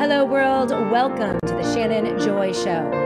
Hello, world. Welcome to the Shannon Joy Show.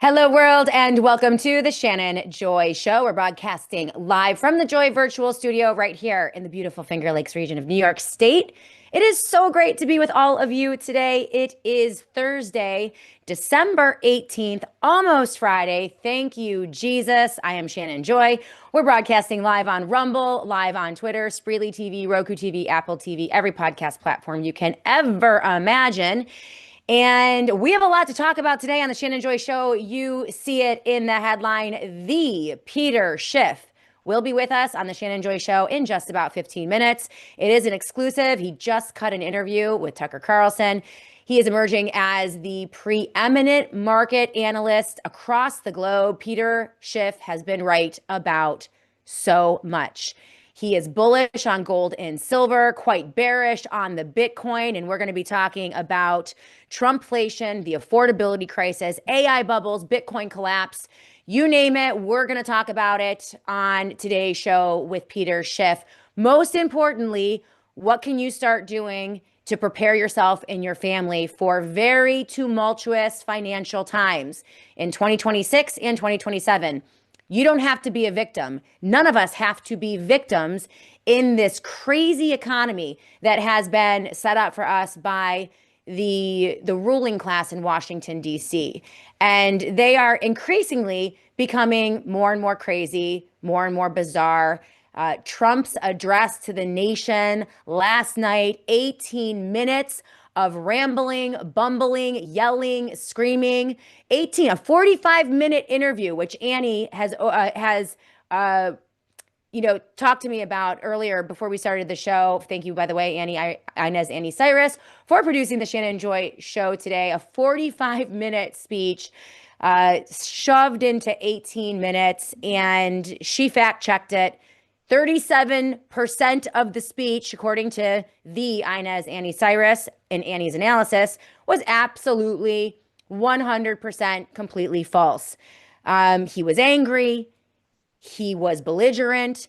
Hello, world, and welcome to the Shannon Joy Show. We're broadcasting live from the Joy Virtual Studio right here in the beautiful Finger Lakes region of New York State. It is so great to be with all of you today. It is Thursday, December 18th, almost Friday. Thank you, Jesus. I am Shannon Joy. We're broadcasting live on Rumble, live on Twitter, Spreely TV, Roku TV, Apple TV, every podcast platform you can ever imagine. And we have a lot to talk about today on the Shannon Joy Show. You see it in the headline. The Peter Schiff will be with us on the Shannon Joy Show in just about 15 minutes. It is an exclusive. He just cut an interview with Tucker Carlson. He is emerging as the preeminent market analyst across the globe. Peter Schiff has been right about so much. He is bullish on gold and silver, quite bearish on the Bitcoin. And we're going to be talking about Trumpflation, the affordability crisis, AI bubbles, Bitcoin collapse, you name it. We're going to talk about it on today's show with Peter Schiff. Most importantly, what can you start doing to prepare yourself and your family for very tumultuous financial times in 2026 and 2027? You don't have to be a victim. None of us have to be victims in this crazy economy that has been set up for us by the ruling class in Washington, D.C. And they are increasingly becoming more and more crazy, more and more bizarre. Trump's address to the nation last night, 18 minutes of rambling, bumbling, yelling, screaming, a 45-minute interview, which Annie has talked to me about earlier before we started the show. Thank you, by the way, Annie Cyrus, for producing the Shannon Joy Show today. A 45-minute speech shoved into 18 minutes, and she fact-checked it. 37% of the speech, according to the Annie Cyrus and Annie's analysis, was absolutely 100% completely false. He was angry. He was belligerent.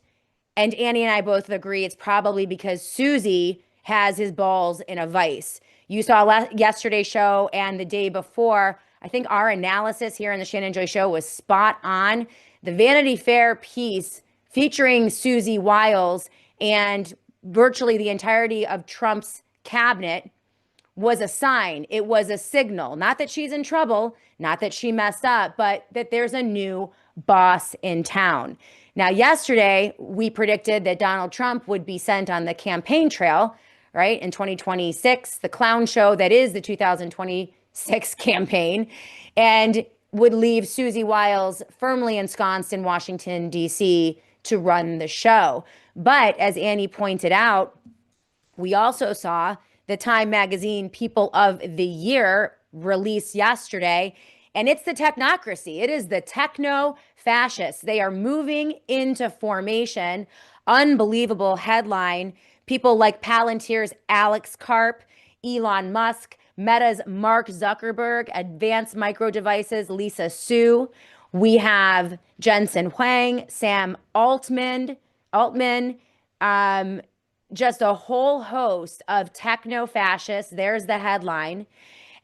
And Annie and I both agree it's probably because Susie has his balls in a vice. You saw yesterday's show and the day before. I think our analysis here in the Shannon Joy Show was spot on. The Vanity Fair piece featuring Susie Wiles and virtually the entirety of Trump's cabinet was a sign. It was a signal. Not that she's in trouble, not that she messed up, but that there's a new boss in town. Now, yesterday, we predicted that Donald Trump would be sent on the campaign trail, right, in 2026, the clown show that is the 2026 campaign, and would leave Susie Wiles firmly ensconced in Washington, D.C., to run the show. But as Annie pointed out, we also saw the Time Magazine People of the Year release yesterday, and it's the technocracy. It is the techno-fascists. They are moving into formation. Unbelievable headline. People like Palantir's Alex Karp, Elon Musk, Meta's Mark Zuckerberg, Advanced Micro Devices, Lisa Su. We have Jensen Huang, Sam Altman, just a whole host of techno-fascists. There's the headline.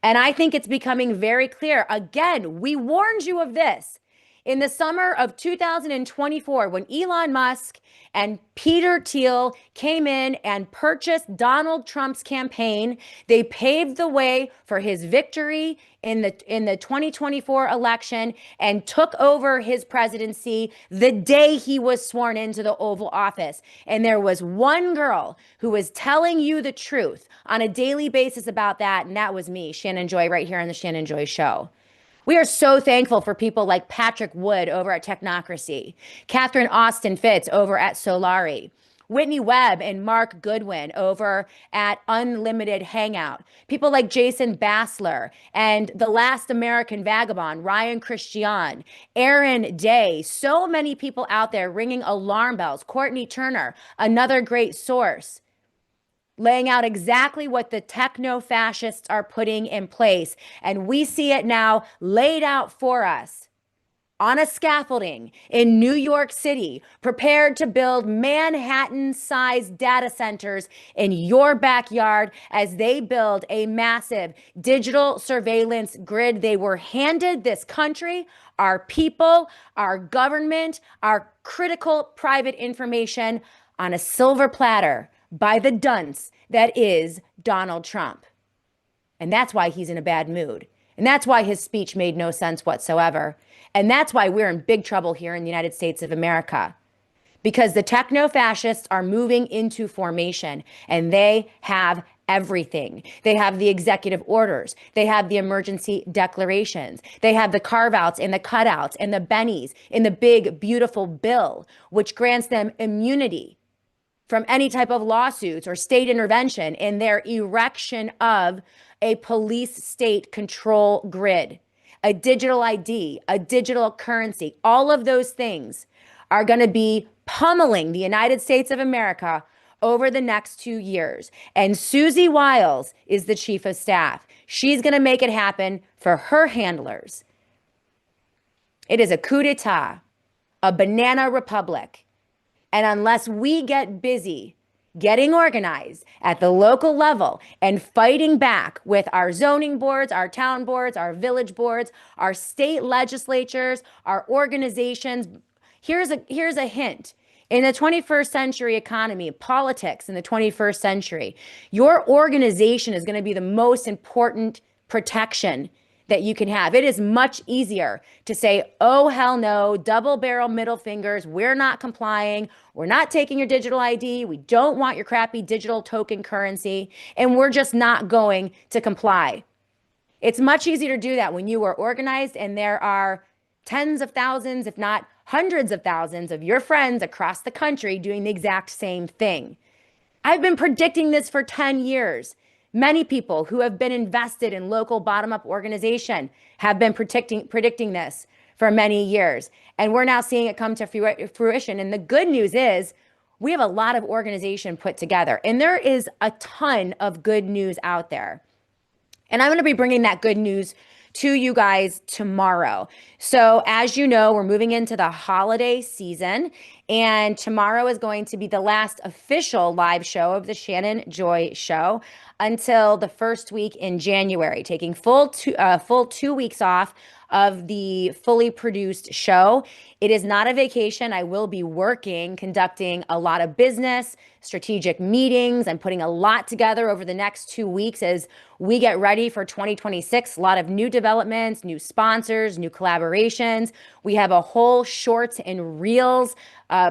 And I think it's becoming very clear. Again, we warned you of this in the summer of 2024 when Elon Musk and Peter Thiel came in and purchased Donald Trump's campaign. They paved the way for his victory in the 2024 election and took over his presidency the day he was sworn into the Oval Office. And there was one girl who was telling you the truth on a daily basis about that, and that was me, Shannon Joy, right here on the Shannon Joy Show. We are so thankful for people like Patrick Wood over at Technocracy, Catherine Austin Fitz over at Solari. Whitney Webb and Mark Goodwin over at Unlimited Hangout, people like Jason Bassler and The Last American Vagabond, Ryan Christian, Aaron Day, so many people out there ringing alarm bells. Courtney Turner, another great source, laying out exactly what the techno-fascists are putting in place. And we see it now laid out for us on a scaffolding in New York City, prepared to build Manhattan-sized data centers in your backyard as they build a massive digital surveillance grid. They were handed this country, our people, our government, our critical private information on a silver platter by the dunce that is Donald Trump. And that's why he's in a bad mood. And that's why his speech made no sense whatsoever. And that's why we're in big trouble here in the United States of America. Because the techno-fascists are moving into formation and they have everything. They have the executive orders. They have the emergency declarations. They have the carve-outs and the cutouts and the bennies in the big, beautiful bill, which grants them immunity from any type of lawsuits or state intervention in their erection of a police state control grid, a digital ID, a digital currency. All of those things are going to be pummeling the United States of America over the next 2 years. And Susie Wiles is the chief of staff. She's going to make it happen for her handlers. It is a coup d'etat, a banana republic. And unless we get busy getting organized at the local level and fighting back with our zoning boards, our town boards, our village boards, our state legislatures, our organizations, here's a hint. In the 21st century economy, politics in the 21st century, your organization is going to be the most important protection that you can have. It is much easier to say, oh, hell no, double barrel middle fingers. We're not complying. We're not taking your digital ID. We don't want your crappy digital token currency. And we're just not going to comply. It's much easier to do that when you are organized and there are tens of thousands, if not hundreds of thousands of your friends across the country doing the exact same thing. I've been predicting this for 10 years. Many people who have been invested in local bottom-up organization have been predicting this for many years. And we're now seeing it come to fruition. And the good news is we have a lot of organization put together. And there is a ton of good news out there. And I'm going to be bringing that good news to you guys tomorrow. So as you know, we're moving into the holiday season, and tomorrow is going to be the last official live show of the Shannon Joy Show until the first week in January, taking full 2 weeks off of the fully produced show. It is not a vacation. I will be working, conducting a lot of business, strategic meetings. I'm putting a lot together over the next 2 weeks as we get ready for 2026. A lot of new developments, new sponsors, new collaborations. We have a whole shorts and reels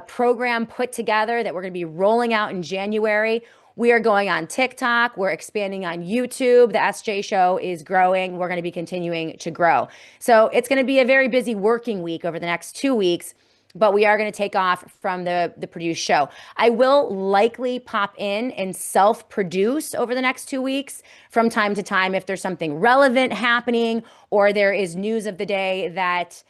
program put together that we're going to be rolling out in January. We are going on TikTok. We're expanding on YouTube. The SJ Show is growing. We're going to be continuing to grow. So it's going to be a very busy working week over the next 2 weeks, but we are going to take off from the produced show. I will likely pop in and self-produce over the next 2 weeks from time to time if there's something relevant happening or there is news of the day that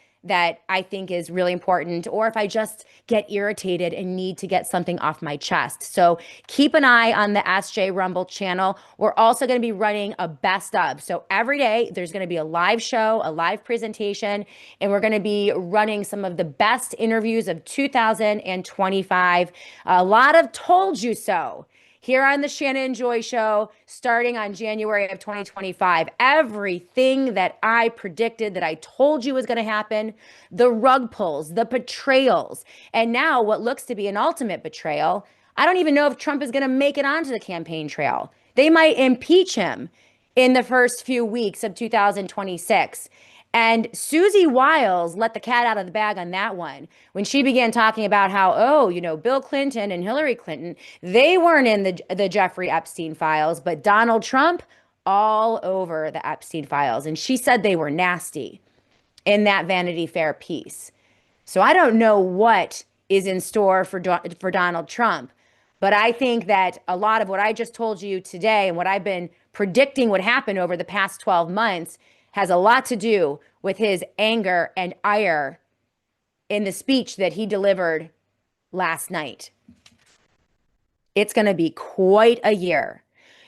I think is really important, or if I just get irritated and need to get something off my chest. So keep an eye on the SJ Rumble channel. We're also going to be running a best of. So every day there's going to be a live show, a live presentation, and we're going to be running some of the best interviews of 2025. A lot of told you so here on the Shannon Joy Show, starting on January of 2025. Everything that I predicted, that I told you was going to happen, the rug pulls, the betrayals, and now what looks to be an ultimate betrayal. I don't even know if Trump is going to make it onto the campaign trail. They might impeach him in the first few weeks of 2026. And Susie Wiles let the cat out of the bag on that one when she began talking about how, Bill Clinton and Hillary Clinton, they weren't in the Jeffrey Epstein files, but Donald Trump all over the Epstein files. And she said they were nasty in that Vanity Fair piece. So I don't know what is in store for Donald Trump, But I think that a lot of what I just told you today and what I've been predicting would happen over the past 12 months has a lot to do with his anger and ire in the speech that he delivered last night. It's going to be quite a year.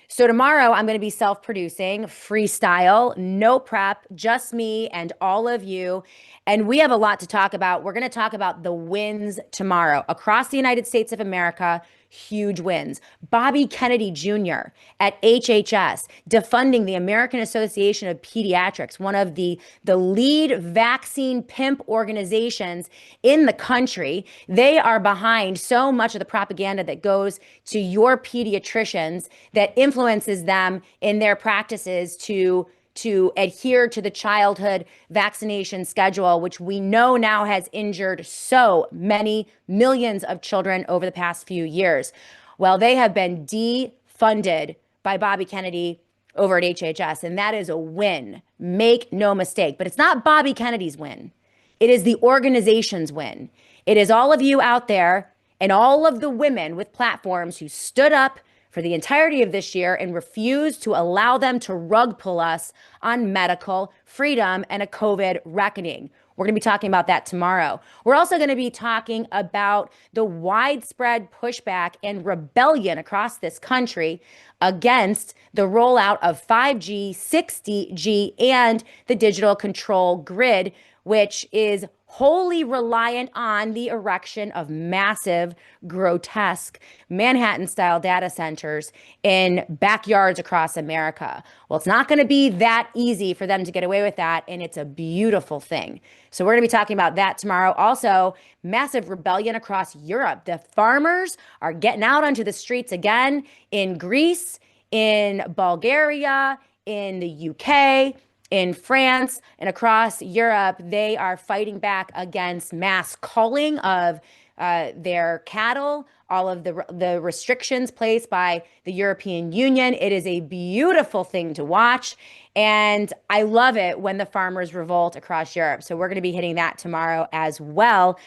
So tomorrow I'm going to be self-producing, freestyle, no prep, just me and all of you. And we have a lot to talk about. We're going to talk about the wins tomorrow across the United States of America. Huge wins. Bobby Kennedy Jr. at HHS defunding the American Association of Pediatrics, one of the lead vaccine pimp organizations in the country. They are behind so much of the propaganda that goes to your pediatricians that influences them in their practices to adhere to the childhood vaccination schedule, which we know now has injured so many millions of children over the past few years. Well, they have been defunded by Bobby Kennedy over at HHS, and that is a win. Make no mistake. But it's not Bobby Kennedy's win. It is the organization's win. It is all of you out there and all of the women with platforms who stood up for the entirety of this year and refused to allow them to rug pull us on medical freedom and a COVID reckoning. We're going to be talking about that tomorrow. We're also going to be talking about the widespread pushback and rebellion across this country against the rollout of 5G, 60G, and the digital control grid, which is wholly reliant on the erection of massive, grotesque Manhattan-style data centers in backyards across America. Well, it's not going to be that easy for them to get away with that, and it's a beautiful thing. So we're going to be talking about that tomorrow. Also, massive rebellion across Europe. The farmers are getting out onto the streets again in Greece, in Bulgaria, in the UK, in France, and across Europe. They are fighting back against mass culling of their cattle, all of the restrictions placed by the European Union. It is a beautiful thing to watch. And I love it when the farmers revolt across Europe. So we're going to be hitting that tomorrow as well.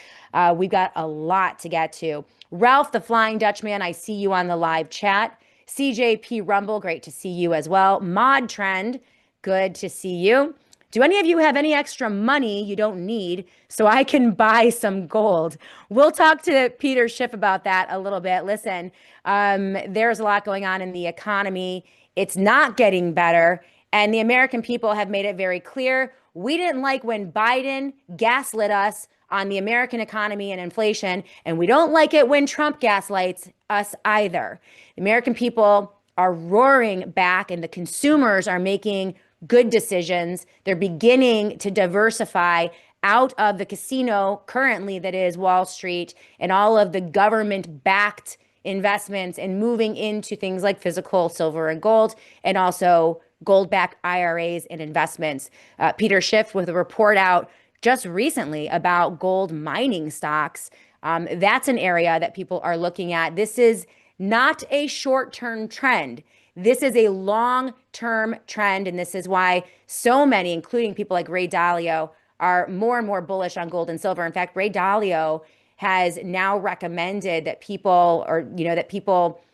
We've got a lot to get to. Ralph, the Flying Dutchman, I see you on the live chat. CJP Rumble, great to see you as well. Mod Trend, good to see you. Do any of you have any extra money you don't need so I can buy some gold? We'll talk to Peter Schiff about that a little bit. Listen, there's a lot going on in the economy. It's not getting better. And the American people have made it very clear. We didn't like when Biden gaslit us on the American economy and inflation. And we don't like it when Trump gaslights us either. The American people are roaring back and the consumers are making good decisions. They're beginning to diversify out of the casino currently that is Wall Street and all of the government-backed investments and moving into things like physical silver and gold and also gold-backed IRAs and investments. Peter Schiff with a report out just recently about gold mining stocks. That's an area that people are looking at. This is not a short-term trend. This is a long-term trend, and this is why so many, including people like Ray Dalio, are more and more bullish on gold and silver. In fact, Ray Dalio has now recommended that people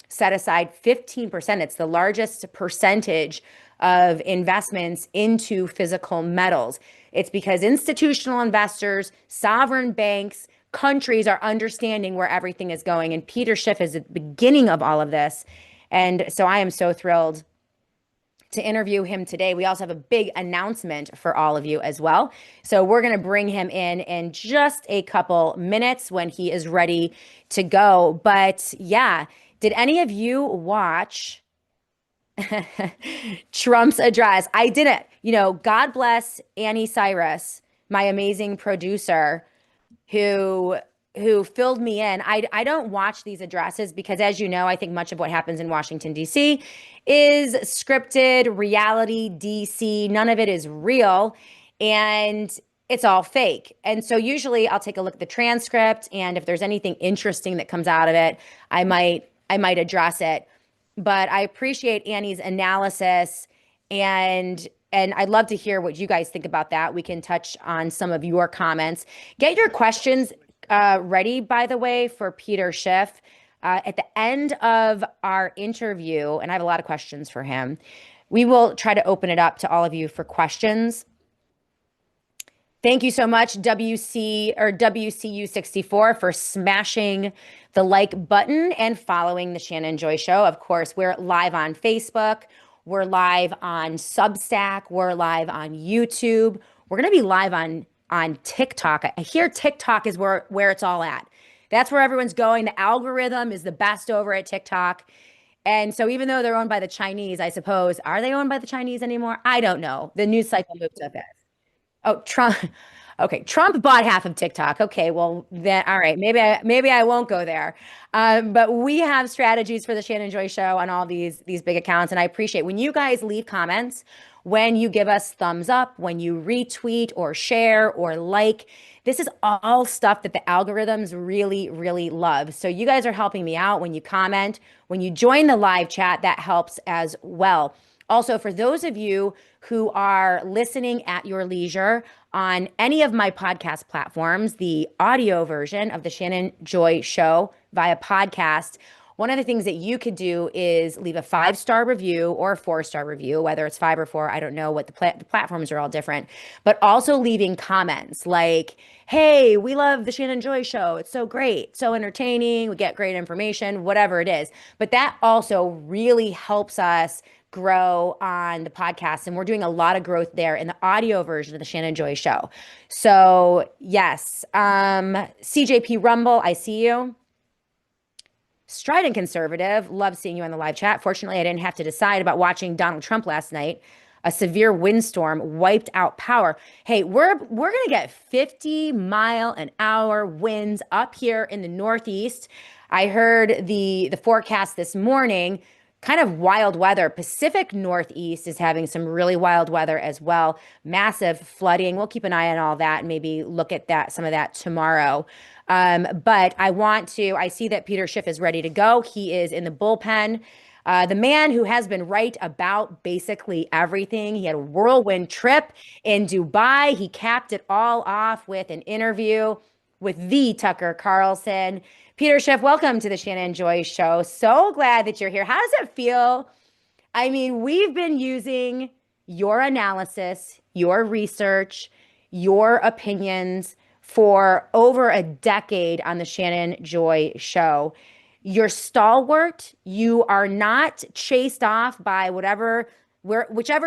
set aside 15%. It's the largest percentage of investments into physical metals. It's because institutional investors, sovereign banks, countries are understanding where everything is going. And Peter Schiff is at the beginning of all of this. And so I am so thrilled to interview him today. We also have a big announcement for all of you as well. So we're going to bring him in just a couple minutes when he is ready to go. But yeah, did any of you watch Trump's address? I didn't. God bless Annie Cyrus, my amazing producer, who filled me in. I don't watch these addresses because, as you know, I think much of what happens in Washington, D.C. is scripted reality DC. None of it is real, and it's all fake. And so usually I'll take a look at the transcript, and if there's anything interesting that comes out of it, I might address it. But I appreciate Annie's analysis, and I'd love to hear what you guys think about that. We can touch on some of your comments. Get your questions ready, by the way, for Peter Schiff. At the end of our interview, and I have a lot of questions for him, we will try to open it up to all of you for questions. Thank you so much, WCU64, for smashing the like button and following the Shannon Joy Show. Of course, we're live on Facebook. We're live on Substack. We're live on YouTube. We're going to be live on TikTok. I hear TikTok is where it's all at. That's where everyone's going. The algorithm is the best over at TikTok. And so even though they're owned by the Chinese, I suppose, are they owned by the Chinese anymore? I don't know. The news cycle moves so fast. Oh, Trump. Okay, Trump bought half of TikTok. Okay, well then, all right, maybe I won't go there. But we have strategies for the Shannon Joy Show on all these big accounts, and I appreciate when you guys leave comments, when you give us thumbs up, when you retweet or share or like. This is all stuff that the algorithms really, really love. So you guys are helping me out when you comment, when you join the live chat. That helps as well. Also, for those of you who are listening at your leisure on any of my podcast platforms, the audio version of the Shannon Joy Show via podcast, one of the things that you could do is leave a 5-star review or a 4-star review, whether it's 5 or 4. I don't know what the platforms are all different, but also leaving comments like, hey, we love the Shannon Joy Show. It's so great, so entertaining. We get great information, whatever it is. But that also really helps us grow on the podcast. And we're doing a lot of growth there in the audio version of the Shannon Joy Show. So yes, CJP Rumble, I see you. Strident Conservative, love seeing you on the live chat. Fortunately, I didn't have to decide about watching Donald Trump last night. A severe windstorm wiped out power. Hey, we're going to get 50-mile-an-hour winds up here in the Northeast. I heard the forecast this morning, kind of wild weather. Pacific Northeast is having some really wild weather as well. Massive flooding. We'll keep an eye on all that and maybe look at some of that tomorrow. But I see that Peter Schiff is ready to go. He is in the bullpen. The man who has been right about basically everything. He had a whirlwind trip in Dubai. He capped it all off with an interview with the Tucker Carlson. Peter Schiff, welcome to the Shannon Joy Show. So glad that you're here. How does it feel? I mean, we've been using your analysis, your research, your opinions for over a decade on the Shannon Joy Show. You're stalwart. You are not chased off by whichever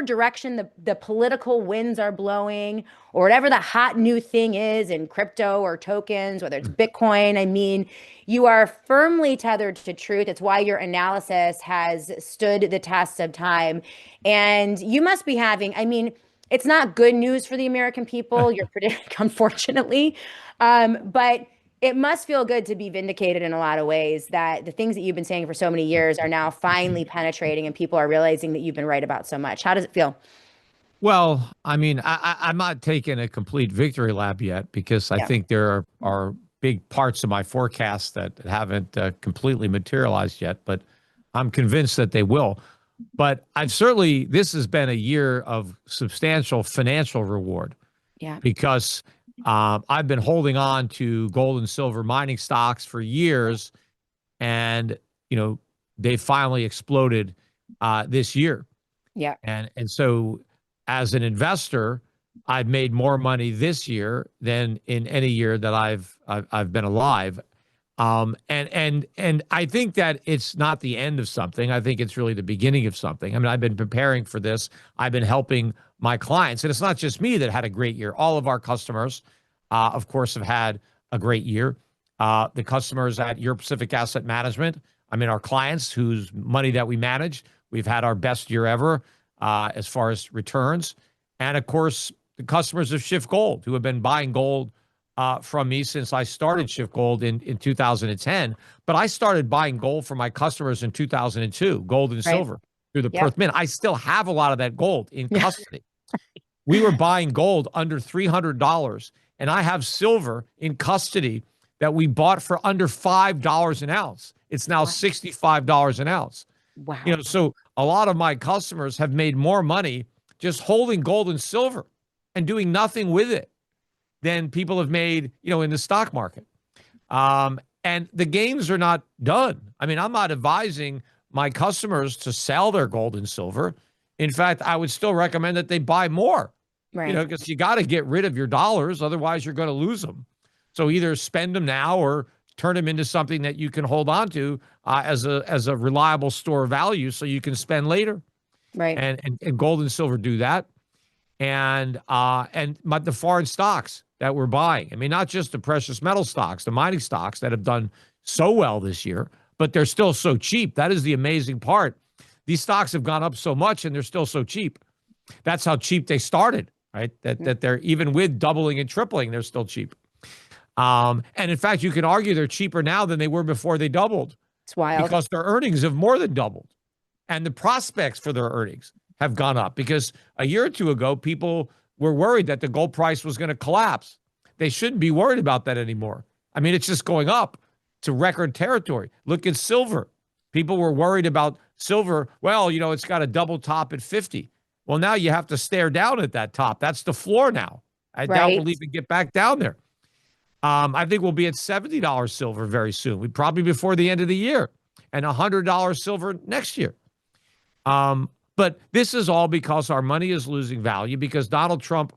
direction the political winds are blowing, or whatever the hot new thing is in crypto or tokens, whether it's Bitcoin. I mean, you are firmly tethered to truth. It's why your analysis has stood the test of time. And you must be having, I mean, it's not good news for the American people, your prediction, unfortunately. But it must feel good to be vindicated in a lot of ways, that the things that you've been saying for so many years are now finally penetrating and people are realizing that you've been right about so much. How does it feel? Well, I mean, I'm not taking a complete victory lap yet, because I think there are big parts of my forecast that haven't completely materialized yet, but I'm convinced that they will. But this has been a year of substantial financial reward. Yeah. Because I've been holding on to gold and silver mining stocks for years, and they finally exploded this year. Yeah. And so as an investor, I've made more money this year than in any year that I've been alive. And I think that it's not the end of something. I think it's really the beginning of something. I mean, I've been preparing for this. I've been helping my clients, and it's not just me that had a great year. All of our customers, of course, have had a great year. The customers at Your Pacific Asset Management, I mean, our clients whose money that we manage, we've had our best year ever as far as returns. And of course, the customers of Schiff Gold, who have been buying gold from me since I started Schiff Gold in 2010. But I started buying gold for my customers in 2002, gold and silver through the Perth Mint. I still have a lot of that gold in custody. We were buying gold under $300, and I have silver in custody that we bought for under $5 an ounce. It's now $65 an ounce. Wow. So a lot of my customers have made more money just holding gold and silver and doing nothing with it than people have made, in the stock market. And the gains are not done. I mean, I'm not advising my customers to sell their gold and silver. In fact, I would still recommend that they buy more, Right. because you got to get rid of your dollars. Otherwise, you're going to lose them. So either spend them now or turn them into something that you can hold on to as a reliable store of value so you can spend later. Right. And gold and silver do that. But the foreign stocks that we're buying, I mean, not just the precious metal stocks, the mining stocks that have done so well this year, but they're still so cheap. That is the amazing part. These stocks have gone up so much and they're still so cheap. That's how cheap they started, right? That they're, even with doubling and tripling, they're still cheap. And in fact, you can argue they're cheaper now than they were before they doubled. It's wild. Because their earnings have more than doubled. And the prospects for their earnings have gone up, because a year or two ago, people were worried that the gold price was going to collapse. They shouldn't be worried about that anymore. I mean, it's just going up to record territory. Look at silver. People were worried about silver. Well, it's got a double top at 50. Well, now you have to stare down at that top. That's the floor now. I doubt we'll even get back down there. I think we'll be at $70 silver very soon. We probably before the end of the year, and $100 silver next year. But this is all because our money is losing value, because Donald Trump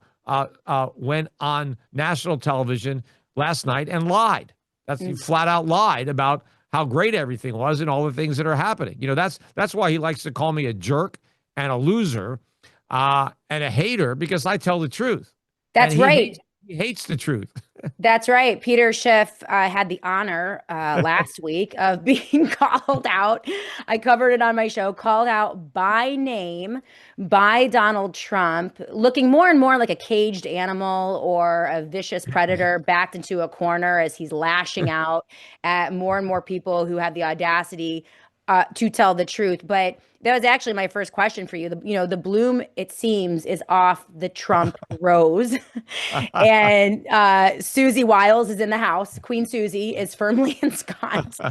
went on national television last night and lied. He flat out lied about how great everything was and all the things that are happening. That's why he likes to call me a jerk and a loser and a hater, because I tell the truth. That's right. He hates the truth. That's right. Peter Schiff had the honor last week of being called out. I covered it on my show, called out by name by Donald Trump, looking more and more like a caged animal or a vicious predator backed into a corner as he's lashing out at more and more people who have the audacity to tell the truth. But that was actually my first question for you. The bloom, it seems, is off the Trump rose. And Susie Wiles is in the house. Queen Susie is firmly ensconced.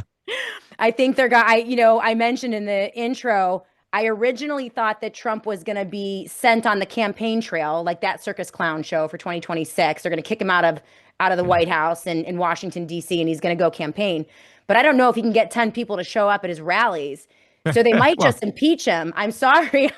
I think I mentioned in the intro, I originally thought that Trump was going to be sent on the campaign trail, like that circus clown show for 2026. They're going to kick him out of the White House in Washington, D.C., and he's going to go campaign. But I don't know if he can get 10 people to show up at his rallies. So they might just impeach him. I'm sorry.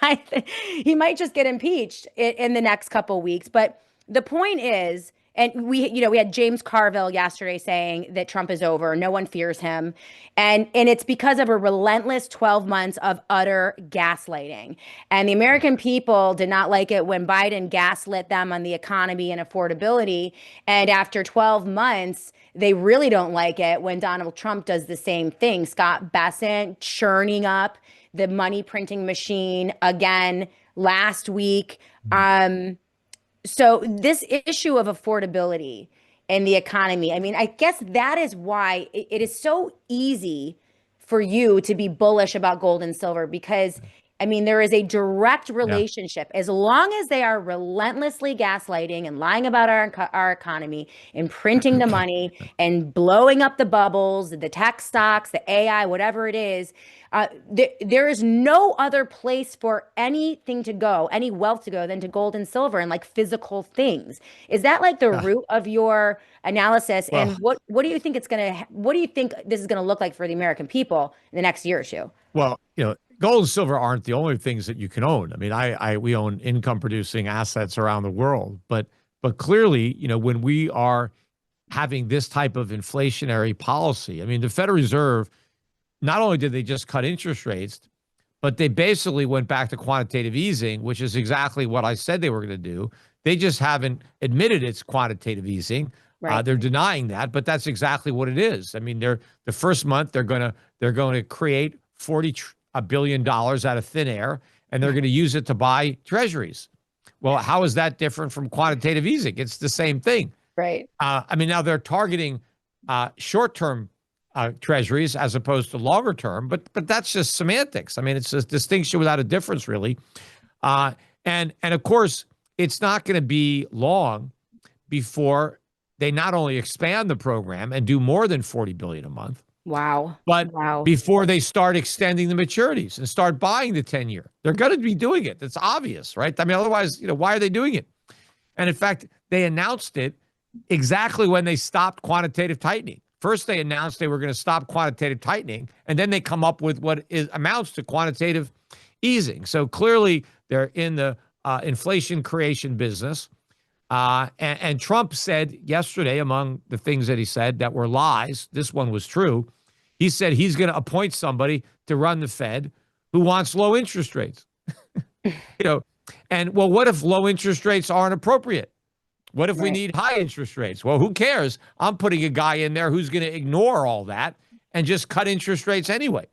He might just get impeached in the next couple of weeks. But the point is, and we had James Carville yesterday saying that Trump is over. No one fears him. And it's because of a relentless 12 months of utter gaslighting. And the American people did not like it when Biden gaslit them on the economy and affordability. And after 12 months, they really don't like it when Donald Trump does the same thing. Scott Bessent churning up the money printing machine again last week. So this issue of affordability and the economy, I mean, I guess that is why it is so easy for you to be bullish about gold and silver, because I mean, there is a direct relationship. As long as they are relentlessly gaslighting and lying about our economy and printing the money and blowing up the bubbles, the tech stocks, the AI, whatever it is, there is no other place for anything to go, any wealth to go, than to gold and silver and like physical things. Is that like the root of your analysis? Well, and what do you think what do you think this is gonna look like for the American people in the next year or two? Well, gold and silver aren't the only things that you can own. I mean, we own income producing assets around the world, but clearly, when we are having this type of inflationary policy, I mean, the Federal Reserve, not only did they just cut interest rates, but they basically went back to quantitative easing, which is exactly what I said they were going to do. They just haven't admitted it's quantitative easing. Right. They're denying that, but that's exactly what it is. I mean, the first month they're going to create $40 billion out of thin air, and they're going to use it to buy treasuries. Well, how is that different from quantitative easing? It's the same thing. Right. I mean, now they're targeting short-term treasuries as opposed to longer term, but that's just semantics. I mean, it's a distinction without a difference, really. And of course, it's not going to be long before they not only expand the program and do more than $40 billion a month. Wow. But before they start extending the maturities and start buying the 10-year, they're going to be doing it. That's obvious, right? I mean, otherwise, why are they doing it? And in fact, they announced it exactly when they stopped quantitative tightening. First, they announced they were going to stop quantitative tightening, and then they come up with what amounts to quantitative easing. So clearly, they're in the inflation creation business. And Trump said yesterday, among the things that he said that were lies, this one was true. He said he's going to appoint somebody to run the Fed who wants low interest rates. And well, what if low interest rates aren't appropriate? What if we need high interest rates? Well, who cares? I'm putting a guy in there who's going to ignore all that and just cut interest rates anyway,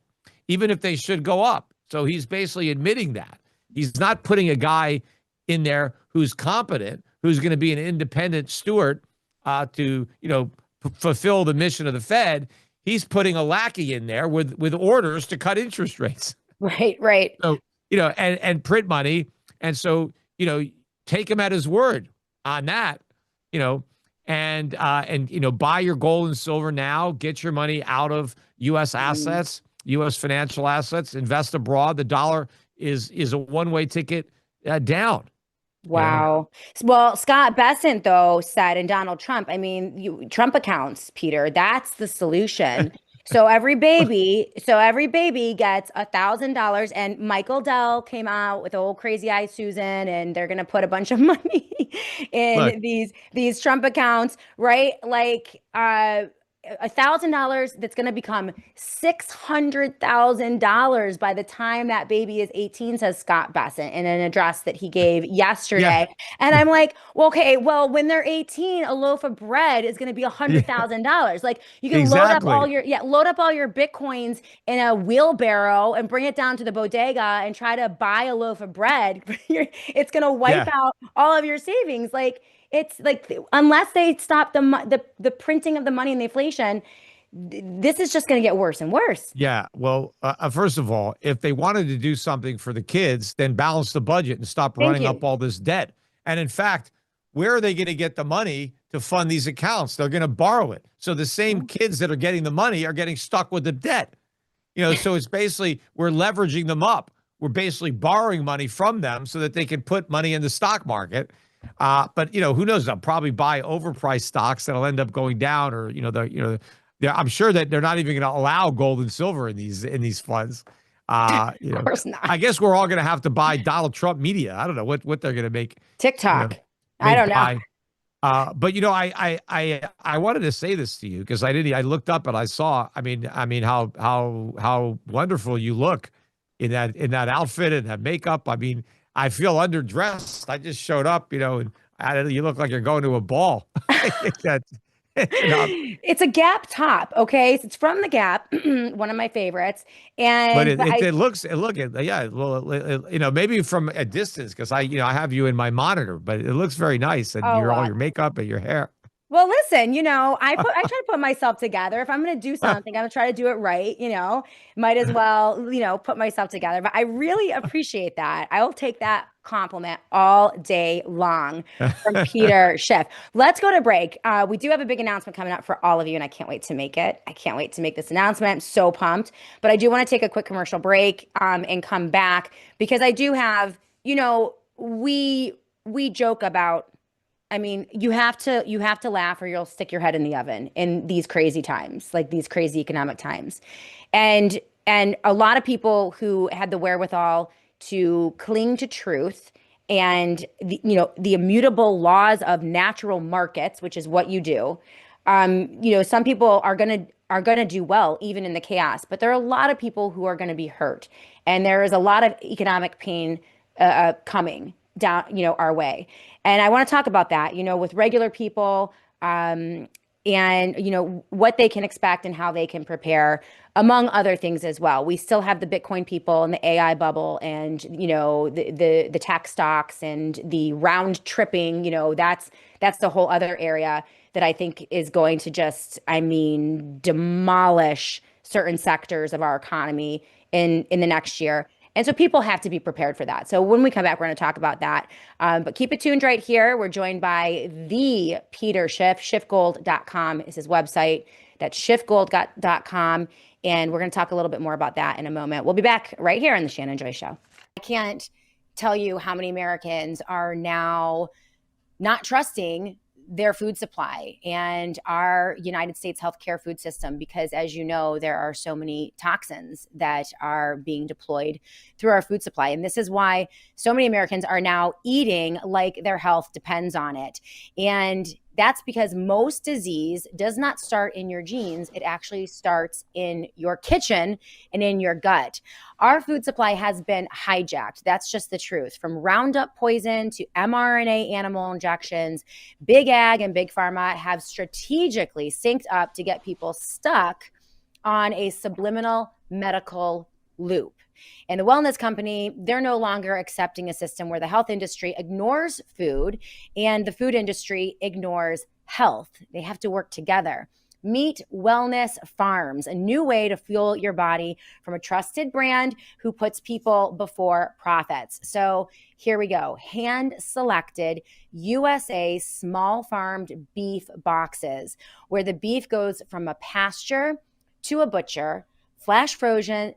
even if they should go up. So he's basically admitting that. He's not putting a guy in there who's competent, who's going to be an independent steward to, fulfill the mission of the Fed. He's putting a lackey in there with orders to cut interest rates. Right. So, and print money. And so, take him at his word on that, and buy your gold and silver now, get your money out of U.S. assets, U.S. financial assets, invest abroad. The dollar is a one-way ticket down. Wow. Well, Scott Bessent, though, said, and Donald Trump, Trump accounts, Peter, that's the solution. So every baby gets $1,000. And Michael Dell came out with old crazy eye Susan, and they're gonna put a bunch of money in these Trump accounts, right? Like $1,000 that's going to become $600,000 by the time that baby is 18, says Scott Bessent in an address that he gave yesterday. Yeah. And I'm like, well, okay, well, when they're 18, a loaf of bread is going to be $100,000. Like you can load up all your Bitcoins in a wheelbarrow and bring it down to the bodega and try to buy a loaf of bread. It's going to wipe out all of your savings. Like, it's like, unless they stop the printing of the money and the inflation, this is just going to get worse and worse. Yeah. Well, first of all, if they wanted to do something for the kids, then balance the budget and stop running up all this debt. And in fact, where are they going to get the money to fund these accounts? They're going to borrow it. So the same kids that are getting the money are getting stuck with the debt. So it's basically, we're leveraging them up. We're basically borrowing money from them so that they can put money in the stock market. But who knows? They'll probably buy overpriced stocks that'll end up going down, or I'm sure that they're not even going to allow gold and silver in these funds. Of course not. I guess we're all going to have to buy Donald Trump media. I don't know what they're going to make TikTok. I don't know. But I wanted to say this to you because I looked up and I saw. I mean how wonderful you look in that outfit and that makeup. I mean, I feel underdressed. I just showed up, and you look like you're going to a ball. It's a Gap top, okay? It's from the Gap, one of my favorites. And but maybe from a distance, because I have you in my monitor, but it looks very nice, and all your makeup and your hair. Well, listen, I try to put myself together. If I'm going to do something, I'm going to try to do it right, might as well, put myself together. But I really appreciate that. I will take that compliment all day long from Peter Schiff. Let's go to break. We do have a big announcement coming up for all of you, and I can't wait to make it. I can't wait to make this announcement. I'm so pumped. But I do want to take a quick commercial break and come back, because I do have, we joke about, you have to laugh or you'll stick your head in the oven in these crazy times, like these crazy economic times. And a lot of people who had the wherewithal to cling to truth and the immutable laws of natural markets, which is what you do. Some people are going to do well even in the chaos, but there are a lot of people who are going to be hurt. And there is a lot of economic pain coming down, our way. And I want to talk about that, with regular people, and, what they can expect and how they can prepare, among other things as well. We still have the Bitcoin people and the AI bubble and, the tech stocks and the round tripping, that's the whole other area that I think is going to just, demolish certain sectors of our economy in the next year. And so people have to be prepared for that. So when we come back, we're going to talk about that. But keep it tuned right here. We're joined by the Peter Schiff. Schiffgold.com is his website. That's schiffgold.com. And we're going to talk a little bit more about that in a moment. We'll be back right here on the Shannon Joy Show. I can't tell you how many Americans are now not trusting their food supply and our United States healthcare food system, because as you know, there are so many toxins that are being deployed through our food supply. And this is why so many Americans are now eating like their health depends on it. And that's because most disease does not start in your genes. It actually starts in your kitchen and in your gut. Our food supply has been hijacked. That's just the truth. From Roundup poison to mRNA animal injections, Big Ag and Big Pharma have strategically synced up to get people stuck on a subliminal medical loop. And the wellness company, they're no longer accepting a system where the health industry ignores food and the food industry ignores health. They have to work together. Meet Wellness Farms, a new way to fuel your body from a trusted brand who puts people before profits. So here we go. Hand-selected USA small farmed beef boxes, where the beef goes from a pasture to a butcher, flash frozen,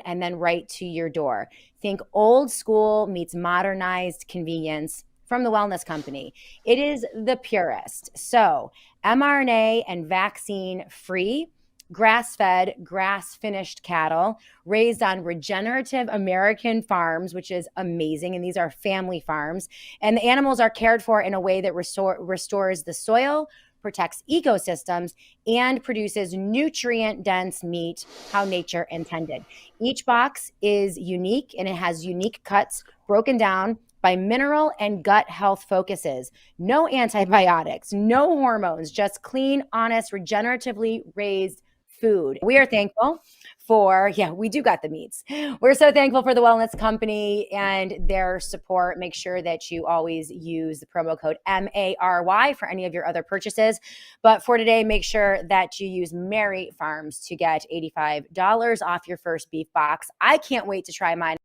and then right to your door. Think old school meets modernized convenience from the wellness company. It is the purest. So mRNA and vaccine free, grass-fed, grass-finished cattle raised on regenerative American farms, which is amazing. And these are family farms. And the animals are cared for in a way that restores the soil, protects ecosystems, and produces nutrient-dense meat how nature intended. Each box is unique, and it has unique cuts broken down by mineral and gut health focuses. No antibiotics, no hormones, just clean, honest, regeneratively raised food. We are thankful for, we do got the meats. We're so thankful for the wellness company and their support. Make sure that you always use the promo code MARY for any of your other purchases. But for today, make sure that you use Mary Farms to get $85 off your first beef box. I can't wait to try mine.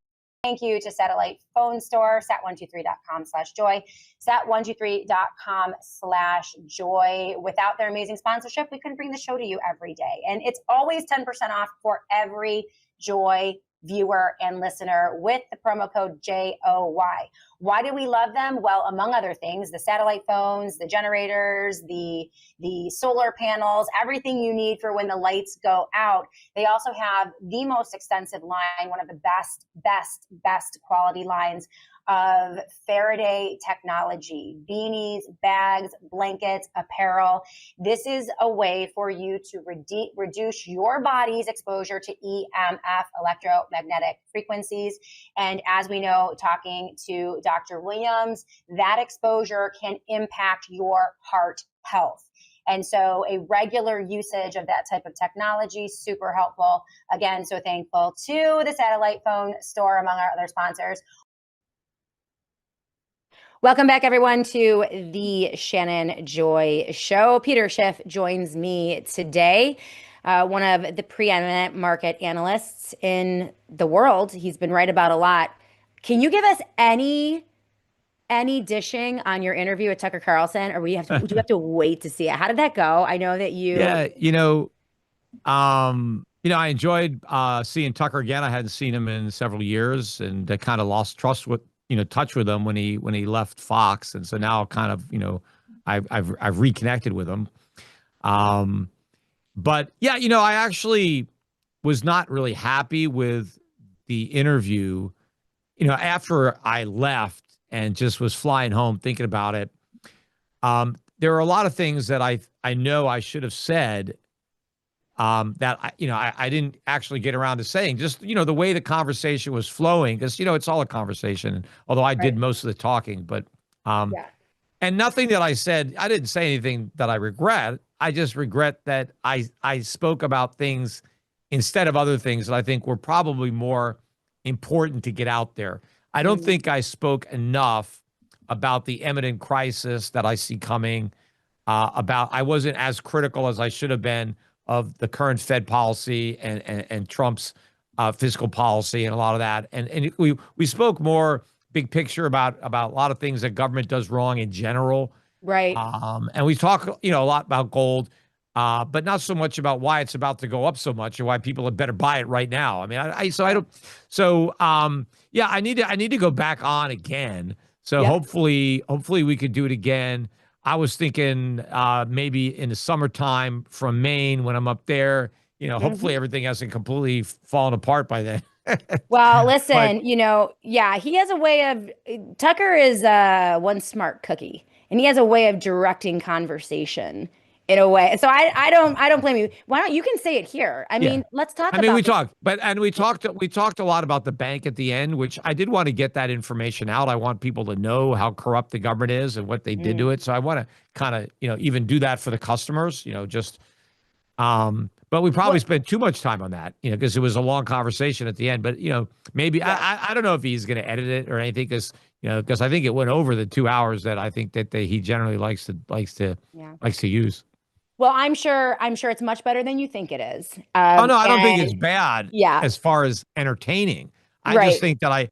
Thank you to Satellite Phone Store, sat123.com/joy, sat123.com/joy. Without their amazing sponsorship, we couldn't bring the show to you every day. And it's always 10% off for every Joy viewer and listener with the promo code JOY. Why do we love them? Well, among other things, the satellite phones, the generators, the solar panels, everything you need for when the lights go out. They also have the most extensive line, one of the best quality lines of Faraday technology, beanies, bags, blankets, apparel. This is a way for you to reduce your body's exposure to EMF, electromagnetic frequencies. And as we know, talking to Dr. Williams, that exposure can impact your heart health. And so a regular usage of that type of technology, super helpful. Again, so thankful to the Satellite Phone Store, among our other sponsors. Welcome back, everyone, to the Shannon Joy Show. Peter Schiff joins me today, one of the preeminent market analysts in the world. He's been right about a lot. Can you give us any dishing on your interview with Tucker Carlson, or do you have to wait to see it? How did that go? I know that you. Yeah, I enjoyed seeing Tucker again. I hadn't seen him in several years, and I kind of lost touch with him when he left Fox, and so now kind of I've reconnected with him. But yeah, I actually was not really happy with the interview. After I left and just was flying home thinking about it, there are a lot of things that I know I should have said that I didn't actually get around to saying. Just the way the conversation was flowing, because it's all a conversation. Although I did most of the talking, but and nothing that I said, I didn't say anything that I regret. I just regret that I spoke about things instead of other things that I think were probably more important to get out there. I don't think I spoke enough about the imminent crisis that I see coming. I wasn't as critical as I should have been of the current Fed policy and Trump's fiscal policy and a lot of that. And we spoke more big picture about a lot of things that government does wrong in general. Right. And we talk, a lot about gold, but not so much about why it's about to go up so much or why people had better buy it right now. I mean, I need to go back on again. So hopefully we could do it again. I was thinking maybe in the summertime from Maine when I'm up there, hopefully Mhm. everything hasn't completely fallen apart by then. Well, But listen, yeah, he has a way of Tucker is one smart cookie, and he has a way of directing conversation in a way. So I don't blame you. Why don't you can say it here? I yeah, mean, let's talk I mean, we about this. talked, and we talked a lot about the bank at the end, which I did want to get that information out. I want people to know how corrupt the government is and what they did Mm, to it. So I want to kind of, even do that for the customers, just but we probably what? spent too much time on that, because it was a long conversation at the end. But maybe Yeah. I don't know if he's going to edit it or anything, because I think it went over the 2 hours that I think that he generally Yeah. likes to use. Well, I'm sure it's much better than you think it is. Oh no, I don't think it's And bad yeah, as far as entertaining. I just right. think that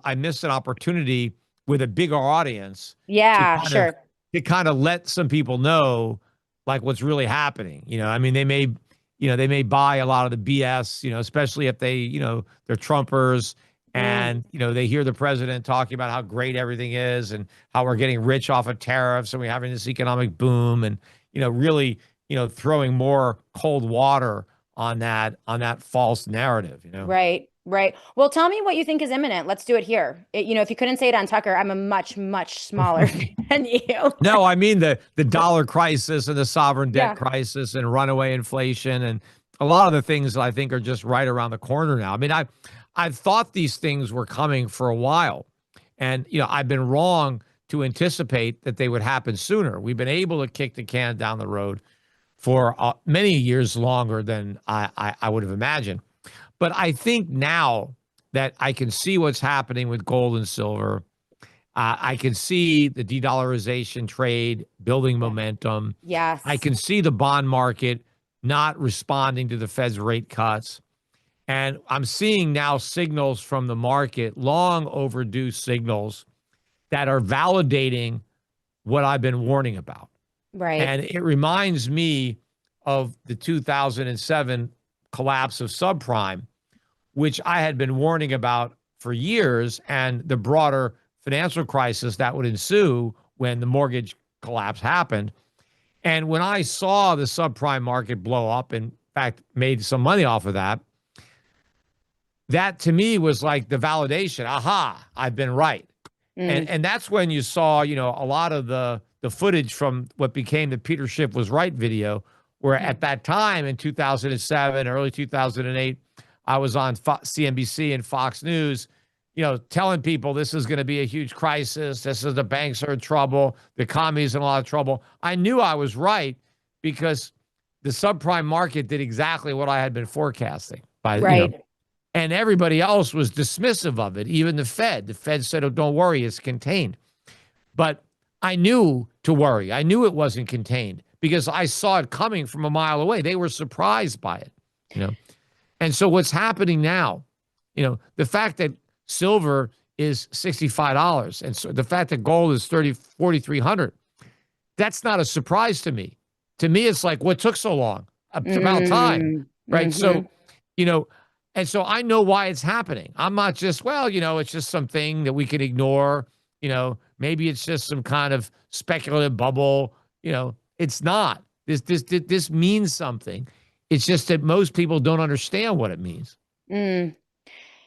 I missed an opportunity with a bigger audience to Yeah, kind of sure. let some people know like what's really happening. I mean, they may buy a lot of the BS, especially if they, they're Trumpers Mm, and, they hear the president talking about how great everything is and how we're getting rich off of tariffs and we're having this economic boom and, really, throwing more cold water on that false narrative. right, right. Well, tell me what you think is imminent. Let's do it here. If you couldn't say it on Tucker, I'm a much, much smaller than you. No, I mean the dollar crisis and the sovereign debt Yeah. crisis and runaway inflation and a lot of the things that I think are just right around the corner now. I mean, I've thought these things were coming for a while, and I've been wrong to anticipate that they would happen sooner. We've been able to kick the can down the road for many years longer than I would have imagined. But I think now that I can see what's happening with gold and silver, I can see the de-dollarization trade building Yeah. momentum. I Yes. can see the bond market not responding to the Fed's rate cuts. And I'm seeing now signals from the market, long overdue signals that are validating what I've been warning about. Right. And it reminds me of the 2007 collapse of subprime, which I had been warning about for years, and the broader financial crisis that would ensue when the mortgage collapse happened. And when I saw the subprime market blow up, and in fact, made some money off of that, that to me was like the validation. Aha, I've been right. And Mm, that's when you saw, a lot of the footage from what became the Peter Schiff was right video, where at that time in 2007, early 2008, I was on CNBC and Fox News, telling people this is going to be a huge crisis. This is the banks are in trouble. The economy's in a lot of trouble. I knew I was right because the subprime market did exactly what I had been forecasting right. and everybody else was dismissive of it. Even the Fed. The Fed said, "Oh, don't worry, it's contained." But I knew to worry. I knew it wasn't contained because I saw it coming from a mile away. They were surprised by it, you know. And so what's happening now, the fact that silver is $65 and so the fact that gold is 4,300, that's not a surprise to me. To me, it's like what took so long? It's about time, Mm, right? hmm. You know, and so I know why it's happening. I'm not just, well, it's just something that we can ignore. Maybe it's just some kind of speculative bubble. It's not. This means something. It's just that most people don't understand what it means. Mm.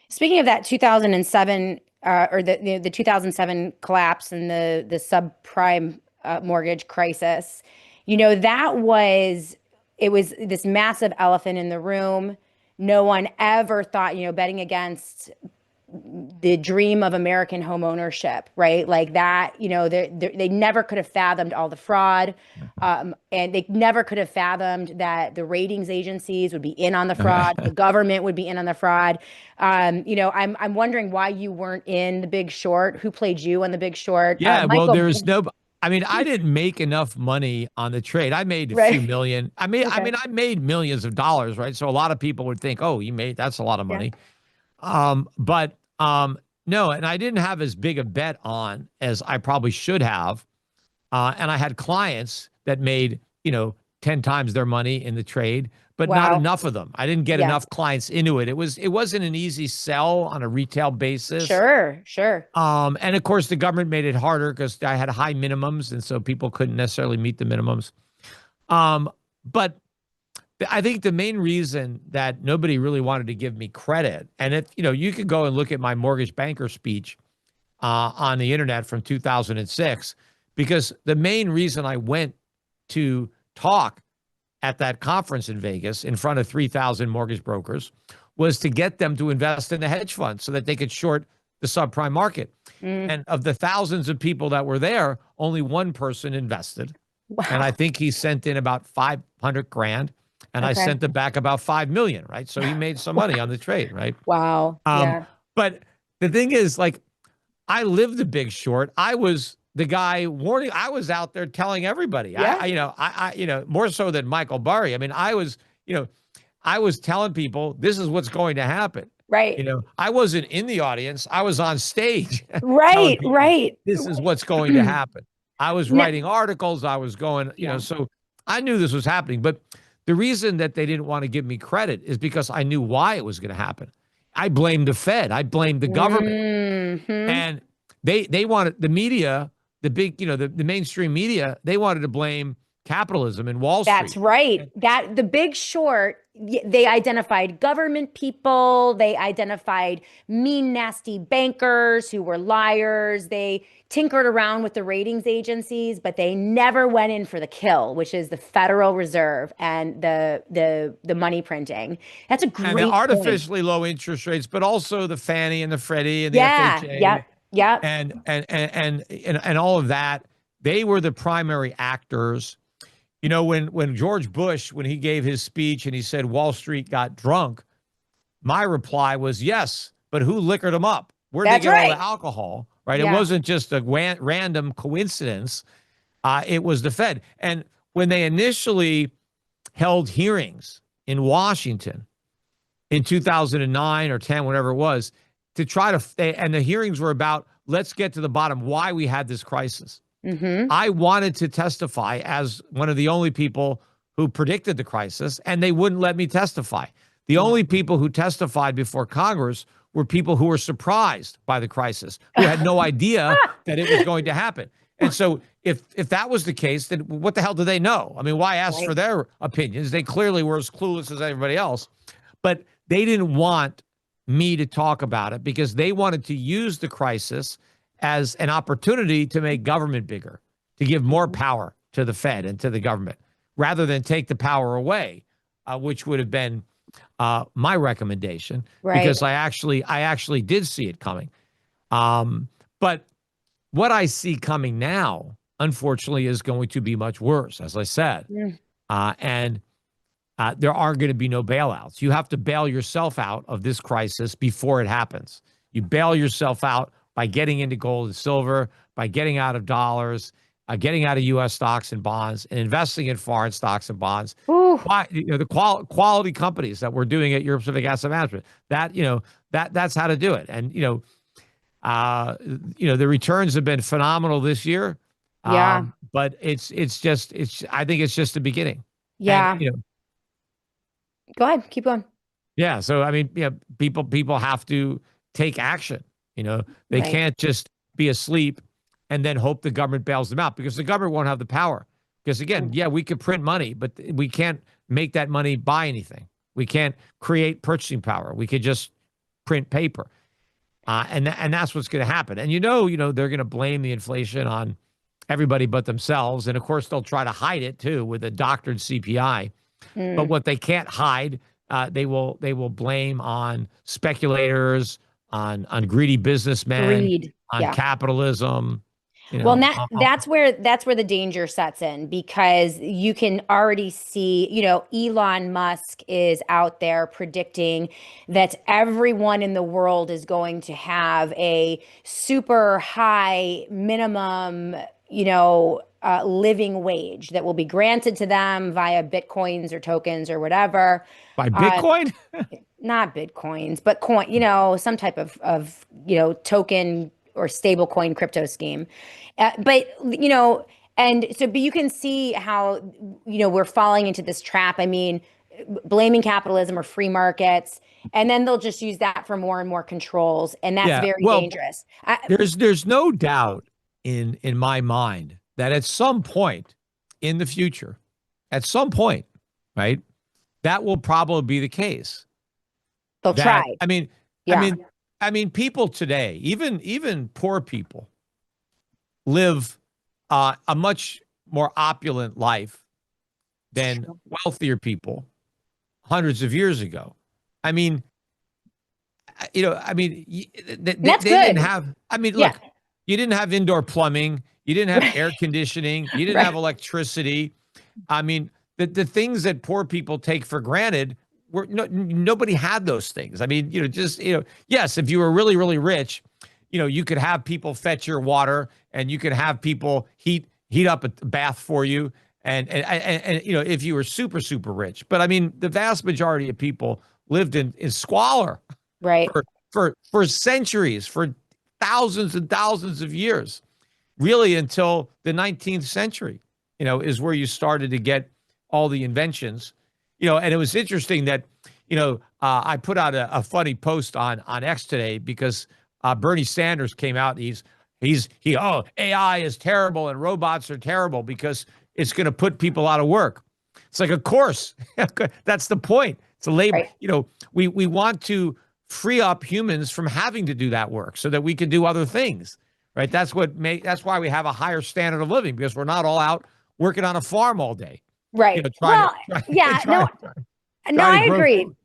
Speaking of that 2007 or the 2007 collapse and the subprime mortgage crisis, that was it was this massive elephant in the room. No one ever thought, betting against the dream of American home ownership, right? Like that, they never could have fathomed all the fraud. And they never could have fathomed that the ratings agencies would be in on the fraud, the government would be in on the fraud. I'm wondering why you weren't in The Big Short. Who played you on The Big Short? Yeah, well, Michael, there's no. I mean, I didn't make enough money on the trade. I made a few right? million. Okay. I made millions of dollars, right? So a lot of people would think, "Oh, you made that's a lot of Yeah. money." But no, and I didn't have as big a bet on as I probably should have. And I had clients that made, 10 times their money in the trade, but not Wow. enough of them. I didn't get Yeah. enough clients into it. It wasn't an easy sell on a retail basis. Sure. Sure. And of course, the government made it harder because I had high minimums, and so people couldn't necessarily meet the minimums. But I think the main reason that nobody really wanted to give me credit, and if you could go and look at my mortgage banker speech on the internet from 2006, because the main reason I went to talk at that conference in Vegas in front of 3,000 mortgage brokers was to get them to invest in the hedge fund so that they could short the subprime market. Mm. And of the thousands of people that were there, only one person invested. And I Wow. think he sent in about 500 grand, and I Okay. sent him back about 5 million, right? So he made some money on the trade, right? Wow. Yeah. But the thing is, like, I lived the Big Short. I was the guy warning. I was out there telling everybody. Yeah. More so than Michael Burry. I mean, I was telling people this is what's going to happen. Right. I wasn't in the audience. I was on stage telling Right. people Right. this is what's going to happen. I was No, writing articles. I was going, yeah. so I knew this was happening. But the reason that they didn't want to give me credit is because I knew why it was going to happen. I blamed the Fed. I blamed the government. Mhm. And they wanted the media, the big, the mainstream media, they wanted to blame capitalism and Wall That's Street. right. That the Big Short, they identified government people, they identified mean, nasty bankers who were liars. They tinkered around with the ratings agencies, but they never went in for the kill, which is the Federal Reserve and the money printing. That's a And the great point. artificially low interest rates, but also the Fannie and the Freddie and the Yeah. FHA Yep. Yep. and all of that. They were the primary actors. When George Bush, when he gave his speech and he said Wall Street got drunk, my reply was yes, but who liquored them up? Where'd they That's get all right. the alcohol? Right? It Yeah. wasn't just a random coincidence. It was the Fed. And when they initially held hearings in Washington in 2009 or 10, whatever it was, to try to, and the hearings were about, let's get to the bottom why we had this crisis. Mm-hmm. I wanted to testify as one of the only people who predicted the crisis, and they wouldn't let me testify. The only people who testified before Congress were people who were surprised by the crisis, who had no idea that it was going to happen. And so if that was the case, then what the hell do they know? I mean, why ask Right. for their opinions? They clearly were as clueless as everybody else. But they didn't want me to talk about it because they wanted to use the crisis as an opportunity to make government bigger, to give more power to the Fed and to the government, rather than take the power away, which would have been my recommendation, Right. because I actually did see it coming. But what I see coming now, unfortunately, is going to be much worse, as I said. Mm. And there are going to be no bailouts. You have to bail yourself out of this crisis before it happens. You bail yourself out by getting into gold and silver, by getting out of dollars, getting out of U.S. stocks and bonds, and investing in foreign stocks and bonds. Ooh. Why, the quality companies that we're doing at Europe Pacific Asset Management, that's how to do it. And the returns have been phenomenal this year. Yeah. But I think it's just the beginning. And Yeah. Go ahead. Keep going. yeah. So I mean, people have to take action. They Right. can't just be asleep and then hope the government bails them out, because the government won't have the power. Because again, yeah, we could print money, but we can't make that money buy anything. We can't create purchasing power. We could just print paper, and that's what's going to happen. And they're going to blame the inflation on everybody but themselves, and of course they'll try to hide it too with a doctored CPI. But Mm. what they can't hide, they will blame on speculators, on greedy businessmen, Greed. on Yeah. capitalism. Well, and that's where the danger sets in, because you can already see, Elon Musk is out there predicting that everyone in the world is going to have a super high minimum, living wage that will be granted to them via bitcoins or tokens or whatever. By Uh, Bitcoin. Not bitcoins, but coin, some type of token or stable coin crypto scheme. But And so, but you can see how, we're falling into this trap. I mean, blaming capitalism or free markets, and then they'll just use that for more and more controls, and that's Yeah. very Well, dangerous. there's no doubt in my mind that at some point in the future, at some point, right, that will probably be the case. They'll That try. I Yeah. mean, people today, even poor people, live a much more opulent life than wealthier people hundreds of years ago. I mean, And they that's didn't good. have, Yeah. look, you didn't have indoor plumbing, you didn't have air conditioning, you didn't have Right. electricity. I mean, the things that poor people take for granted were nobody had those things. I mean, yes, if you were really, really rich, you could have people fetch your water and you could have people heat up a bath for you. And if you were super, super rich, but I mean, the vast majority of people lived in squalor Right. for centuries, for thousands and thousands of years, really until the 19th century, is where you started to get all the inventions, and it was interesting that, I put out a funny post on X today because Bernie Sanders came out. Oh, AI is terrible and robots are terrible because it's going to put people out of work. It's like, of course, that's the point. It's a labor. Right. We want to free up humans from having to do that work so that we can do other things, right? That's why we have a higher standard of living, because we're not all out working on a farm all day, Right. trying to Well, yeah, no, no, trying to I grow agree. food,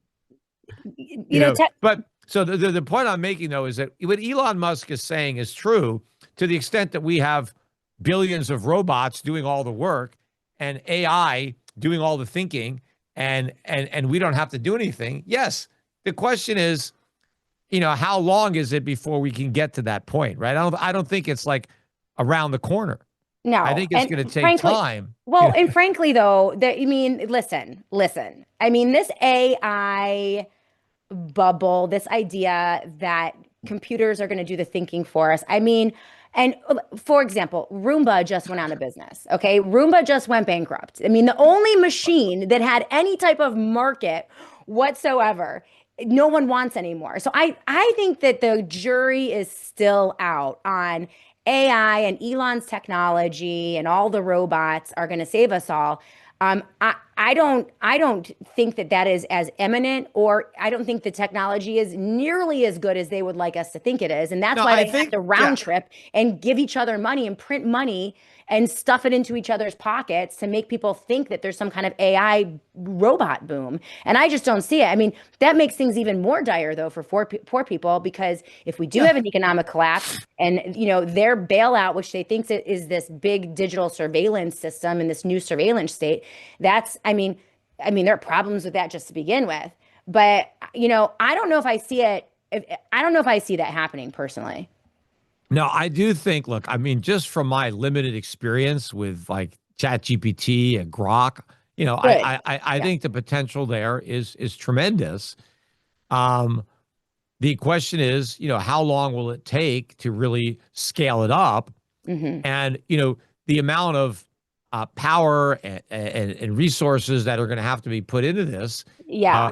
You know, te but so the point I'm making though is that what Elon Musk is saying is true to the extent that we have billions of robots doing all the work and AI doing all the thinking, and we don't have to do anything. Yes. The question is, how long is it before we can get to that point, right? I don't think it's like around the corner. I no. think it's And going to take frankly, time. well, and frankly though, I mean, listen. I mean, this AI bubble, this idea that computers are going to do the thinking for us. I mean, and for example, Roomba just went out of business. Okay. Roomba just went bankrupt. I mean, the only machine that had any type of market whatsoever, no one wants anymore. So I think that the jury is still out on AI and Elon's technology and all the robots are going to save us all. I don't think that that is as eminent, or I don't think the technology is nearly as good as they would like us to think it is. And that's No, why I they have think, to yeah. round trip and give each other money and print money and stuff it into each other's pockets to make people think that there's some kind of AI robot boom. And I just don't see it. I mean, that makes things even more dire though for poor people, because if we do Yeah. have an economic collapse and their bailout, which they think is this big digital surveillance system and this new surveillance state, that's, there are problems with that just to begin with. But, I don't know if I see it. I don't know if I see that happening personally. No, I do think, look, just from my limited experience with like ChatGPT and Grok, Good. I Yeah. think the potential there is tremendous. Um, the question is, how long will it take to really scale it up? Hmm. And, the amount of power and resources that are going to have to be put into this, Yeah.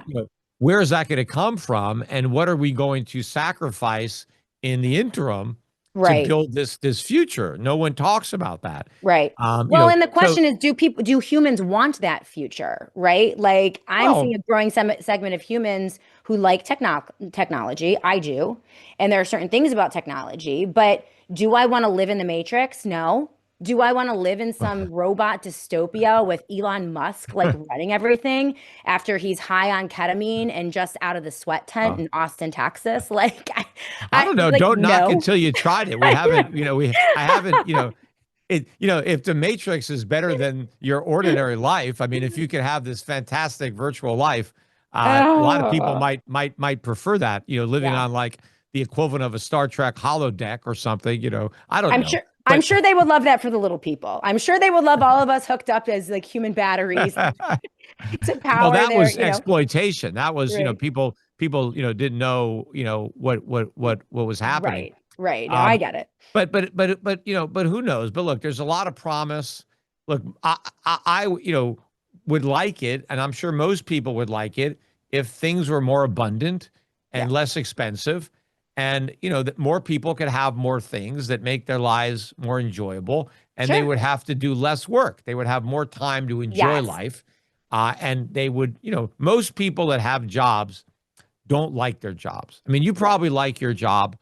where is that going to come from? And what are we going to sacrifice in the interim to Right. build this future? No one talks about that. Right. Um, you Well, know, and the so question is, do humans want that future? Right. Like I'm seeing well, a growing segment of humans who like technology. I do. And there are certain things about technology, but do I want to live in the Matrix? No. Do I want to live in some robot dystopia with Elon Musk like running everything after he's high on ketamine and just out of the sweat tent uh, in Austin, Texas? Like I don't know. like Don't knock no. until you tried it. We haven't, I haven't, if the Matrix is better than your ordinary life, if you could have this fantastic virtual life, a lot of people Oh, might prefer that, living yeah. on like the equivalent of a Star Trek holodeck or something, I don't I'm know. sure I'm But sure they would love that for the little people. I'm sure they would love all of us hooked up as like human batteries to well, power that their, was exploitation. That was, right. people, didn't know, what was happening. Right. Right. No, I Um, get it. but who knows? But look, there's a lot of promise. Look, I would like it, and I'm sure most people would like it if things were more abundant Yeah. and less expensive, and that more people could have more things that make their lives more enjoyable, and they Sure. would have to do less work. They would have more time to enjoy Yes. life, and they would, most people that have jobs don't like their jobs. I mean, you Yeah. probably like your job,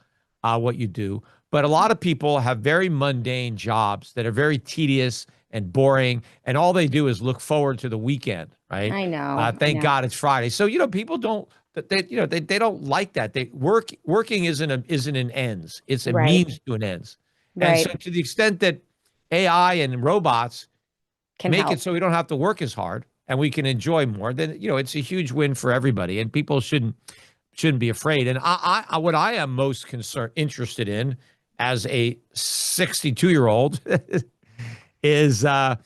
what you do, but a lot of people have very mundane jobs that are very tedious and boring, and all they do is look forward to the weekend, right? I know. I Thank know. God it's Friday. So people don't they don't like that. Working isn't an ends. It's a Right. means to an ends. And so Right. to the extent that AI and robots Can make it help. so we don't have to work as hard and we can enjoy more, then it's a huge win for everybody. And people shouldn't be afraid. And what I am most concerned interested in as a 62-year-old is I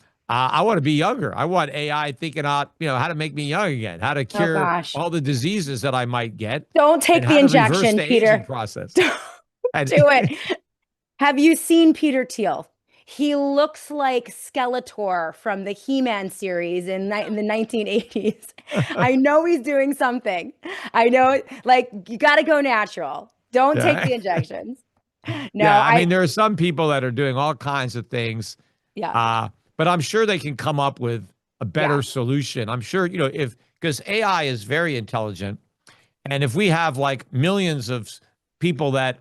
want to be younger. I want AI thinking out how to make me young again, how to Oh cure gosh. all the diseases that I might get, Don't and take the how to reverse injection, the aging Peter. process. Don't And do it. Have you seen Peter Thiel? He looks like Skeletor from the He-Man series in the 1980s. I know he's doing something. I know, like, you got to go natural. Don't take yeah, the injections. No, yeah. I mean, there are some people that are doing all kinds of things. Yeah, Uh, but I'm sure they can come up with a yeah, better solution. I'm sure, if because AI is very intelligent. And if we have like millions of people that,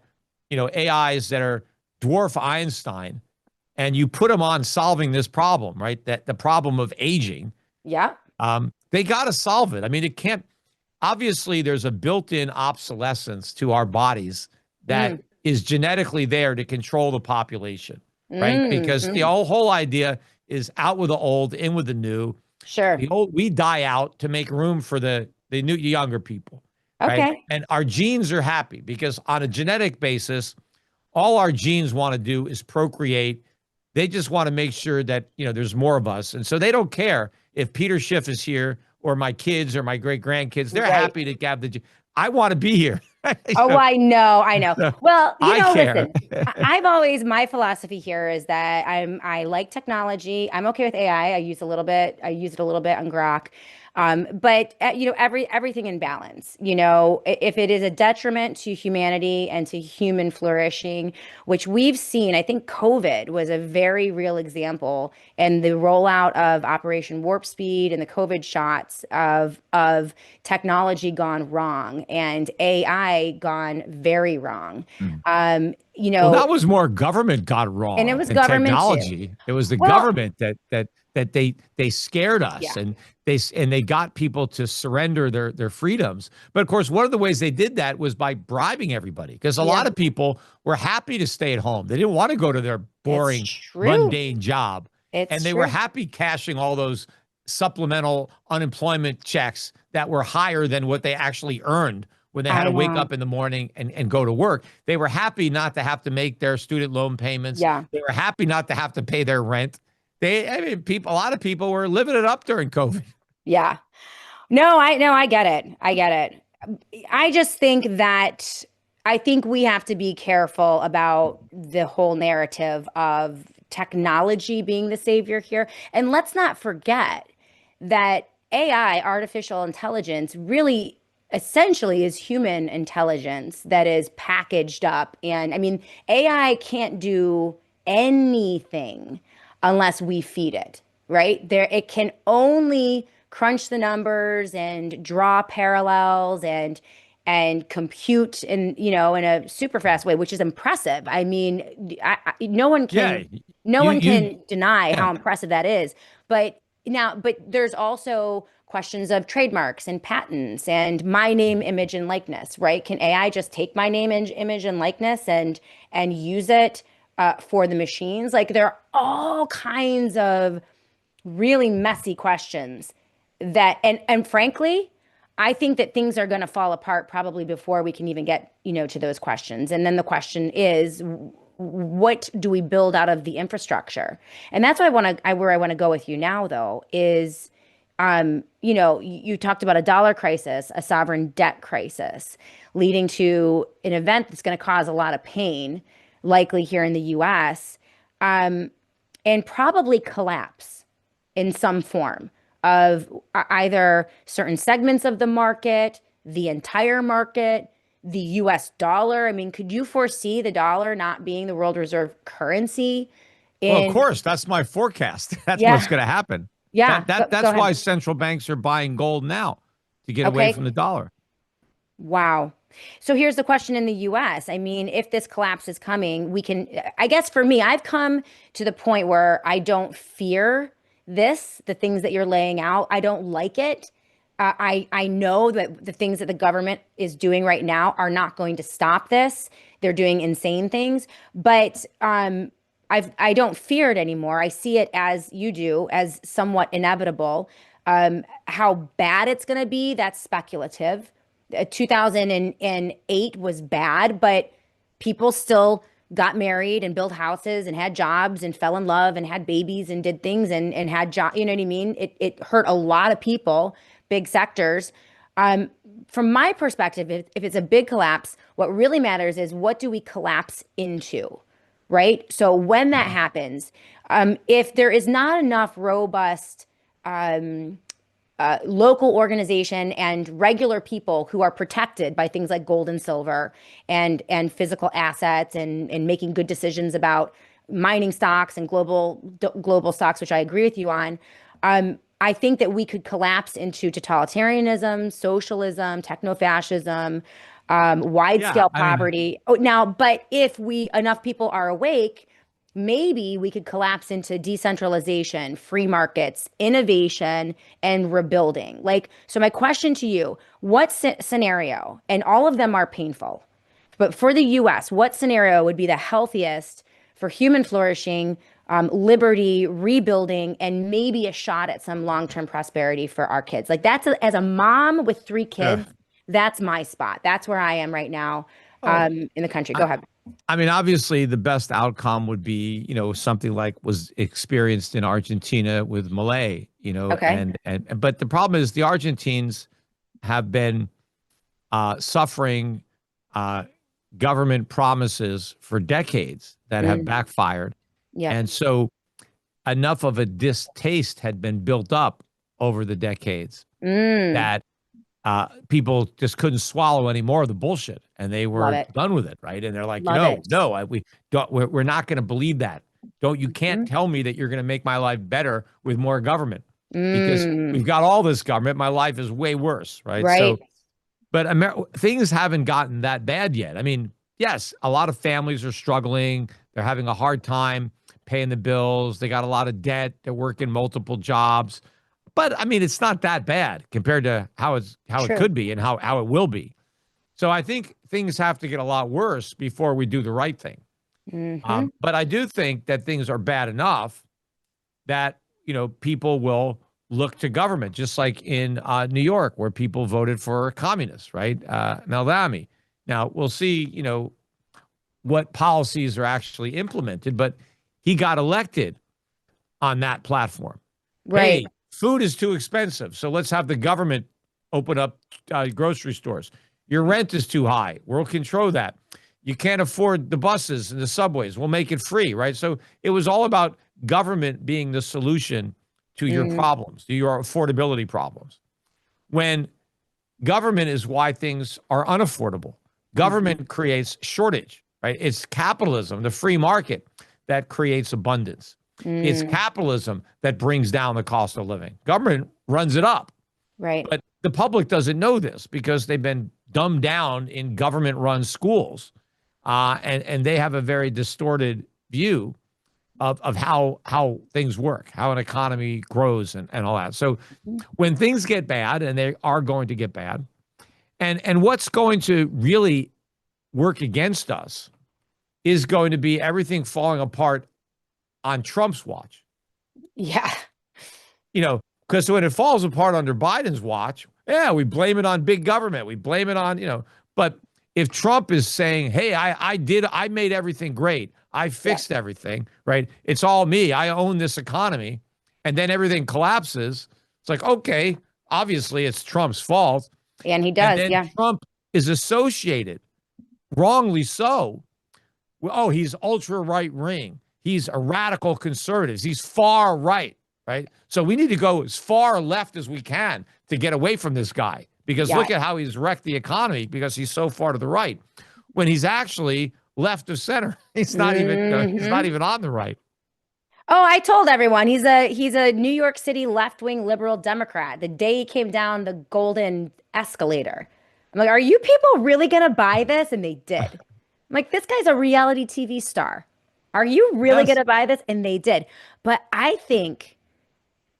AIs that are dwarf Einstein, and you put them on solving this problem, right? That the problem of aging, yeah. they got to solve it. I mean, it can't, obviously, there's a built in obsolescence to our bodies that Mm, is genetically there to control the population, right? Because the mm. whole idea is out with the old, in with the new. Sure. The old, we die out to make room for the new younger people, right? Okay. And our genes are happy because on a genetic basis, all our genes want to do is procreate. They just want to make sure that there's more of us, and so they don't care if Peter Schiff is here or my kids or my great grandkids. They're Right. happy to have I want to be here. Oh, I know, I know. So Well, I care. listen, I've always, my philosophy here is that I like technology. I'm okay with AI. I use a little bit. I use it a little bit on Grok. But everything in balance. If it is a detriment to humanity and to human flourishing, which we've seen, I think COVID was a very real example, and the rollout of Operation Warp Speed and the COVID shots of technology gone wrong and AI gone very wrong. Mm. Um, you Well, know, that was more government got and it wrong was than government too. technology. It was the Well, government that they scared us, yeah, and they got people to surrender their freedoms. But of course, one of the ways they did that was by bribing everybody, because a yeah, lot of people were happy to stay at home. They didn't want to go to their it's boring, true. mundane job, It's and they were true. happy cashing all those supplemental unemployment checks that were higher than what they actually earned when they had I to wake know. up in the morning and go to work. They were happy not to have to make their student loan payments. Yeah, They were happy not to have to pay their rent. I mean, a lot of people were living it up during COVID. yeah. No, I know. I get it. I get it. I just think that I think we have to be careful about the whole narrative of technology being the savior here. And let's not forget that AI, artificial intelligence, really essentially is human intelligence that is packaged up. And I mean, AI can't do anything unless we feed it, right? It can only crunch the numbers and draw parallels and compute in a super fast way, which is impressive. I mean, no one Yeah, can no you one you can deny yeah. how impressive that is. But there's also questions of trademarks and patents and my name, image, and likeness, right? Can AI just take my name, image, and likeness and use it for the machines? Like there are all kinds of really messy questions that and frankly, I think that things are going to fall apart probably before we can even get, to those questions. And then the question is, what do we build out of the infrastructure? And that's what where I want to go with you now, though, is You talked about a dollar crisis, a sovereign debt crisis, leading to an event that's going to cause a lot of pain, likely here in the US, um, and probably collapse in some form of either certain segments of the market, the entire market, the US dollar. I mean, could you foresee the dollar not being the world reserve currency Well, of in, course, that's my forecast. That's what's yeah, going to happen. yeah, go That's ahead. why central banks are buying gold now to get away Okay. from the dollar. Wow. So here's the question in the US. I mean, if this collapse is coming, I guess for me, I've come to the point where I don't fear the things that you're laying out. I don't like it. I know that the things that the government is doing right now are not going to stop this. They're doing insane things, but I don't fear it anymore. I see it as you do, as somewhat inevitable. How bad it's going to be, that's speculative. 2008 was bad, but people still got married and built houses and had jobs and fell in love and had babies and did things and had jobs. You know what I mean? It hurt a lot of people, big sectors. Um, from my perspective, if it's a big collapse, what really matters is what do we collapse into, right? So when that happens, if there is not enough robust local organization and regular people who are protected by things like gold and silver and physical assets and making good decisions about mining stocks and global stocks, which I agree with you on. I think that we could collapse into totalitarianism, socialism, techno-fascism, Yeah, wide-scale I mean, poverty. Oh, now, but if we enough people are awake, maybe we could collapse into decentralization, free markets, innovation, and rebuilding. Like, so my question to you, what scenario, and all of them are painful, but for the US, what scenario would be the healthiest for human flourishing, liberty, rebuilding, and maybe a shot at some long-term prosperity for our kids? Like as a mom with three ugh. kids, that's my spot. That's where I am right now, Oh, in the country. Go I, ahead. I mean, obviously, the best outcome would be, something like was experienced in Argentina with Malay, Okay. but the problem is the Argentines have been suffering uh, government promises for decades that have Mm, backfired. yep. And so enough of a distaste had been built up over the decades Mm, that people just couldn't swallow any more of the bullshit, and they love were it. done with it, right? And they're like, Love it. we don't, we're not going to believe that. You can't Mhm. tell me that you're going to make my life better with more government because Mm, we've got all this government. My life is way worse, right? right. So, but things haven't gotten that bad yet. I mean, yes, a lot of families are struggling. They're having a hard time paying the bills. They got a lot of debt. They're working multiple jobs. But I mean, it's not that bad compared to how it True. could be and how it will be. So I think things have to get a lot worse before we do the right thing. Hmm. But I do think that things are bad enough that people will look to government, just like in New York, where people voted for communists, right? Meldami. Now we'll see, what policies are actually implemented, but he got elected on that platform. Right. Hey, food is too expensive, so let's have the government open up grocery stores. Your rent is too high. We'll control that. You can't afford the buses and the subways. We'll make it free, right? So it was all about government being the solution to your Mm, problems, to your affordability problems. When government is why things are unaffordable, hmm. government creates shortage, right? It's capitalism, the free market, that creates abundance. It's Mm, capitalism that brings down the cost of living. Government runs it up. right. But the public doesn't know this because they've been dumbed down in government run schools. And they have a very distorted view of how things work, how an economy grows and all that. So Mhm. when things get bad, and they are going to get bad, and what's going to really work against us is going to be everything falling apart on Trump's watch. Yeah. Because when it falls apart under Biden's watch, yeah, we blame it on big government. We blame it on. But if Trump is saying, hey, I made everything great. I Yeah. fixed everything, right? It's all me. I own this economy. And then everything collapses. It's like, okay, obviously it's Trump's fault. And he And does, then yeah. Trump is associated, wrongly so. Oh, he's ultra right wing. He's a radical conservative. He's far right, right? So we need to go as far left as we can to get away from this guy, because Yeah. look at how he's wrecked the economy because he's so far to the right when he's actually left of center. He's not Hmm. even on the right. Oh, I told everyone he's a New York City left-wing liberal Democrat. The day he came down the golden escalator. I'm like, are you people really gonna buy this? And they did. I'm like, this guy's a reality TV star. Are you really Yes. gonna buy this? And they did. But I think,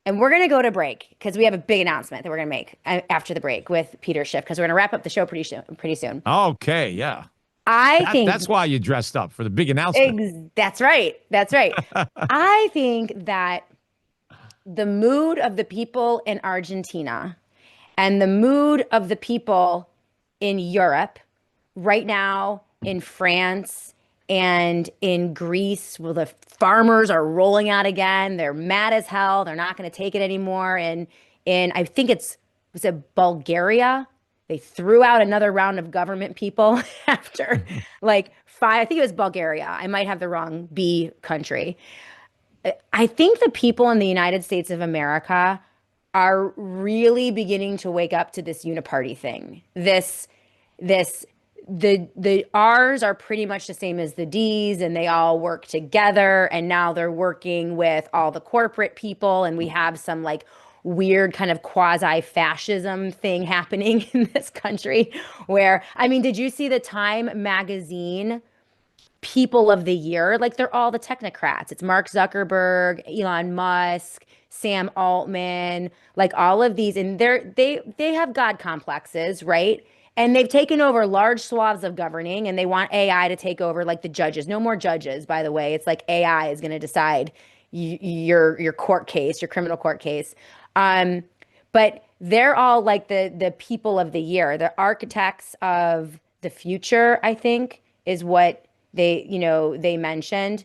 and we're gonna go to break because we have a big announcement that we're gonna make after the break with Peter Schiff because we're gonna wrap up the show pretty soon. Pretty soon. Okay. Yeah. I That's think why you dressed up for the big announcement. that's right. That's right. I think that the mood of the people in Argentina and the mood of the people in Europe right now, in France and in Greece, where the farmers are rolling out again. They're mad as hell. They're not going to take it anymore. And I think was it Bulgaria? They threw out another round of government people after like five. I think it was Bulgaria. I might have the wrong B country. I think the people in the United States of America are really beginning to wake up to this uniparty thing. This the R's are pretty much the same as the D's, and they all work together, and now they're working with all the corporate people, and we have some like weird kind of quasi-fascism thing happening in this country where, I mean, did you see the Time magazine people of the year? Like they're all the technocrats. It's Mark Zuckerberg, Elon Musk, Sam Altman, like all of these, and they have God complexes, right? And they've taken over large swaths of governing, and they want AI to take over, like the judges. No more judges, by the way. It's like AI is going to decide your court case, your criminal court case. Um, but they're all like the people of the year, the architects of the future, I think, is what they mentioned.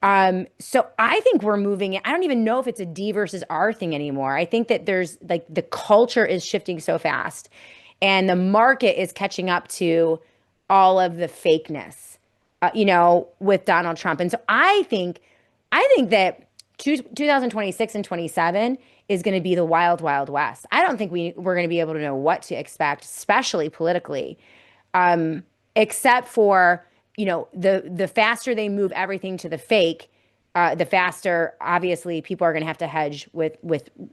So I think we're moving. I don't even know if it's a D versus R thing anymore. I think that there's like the culture is shifting so fast and the market is catching up to all of the fakeness, with Donald Trump. And so I think that 2026 and 27 is going to be the wild, wild west. I don't think we're going to be able to know what to expect, especially politically, except for, the faster they move everything to the fake, the faster, obviously, people are going to have to hedge with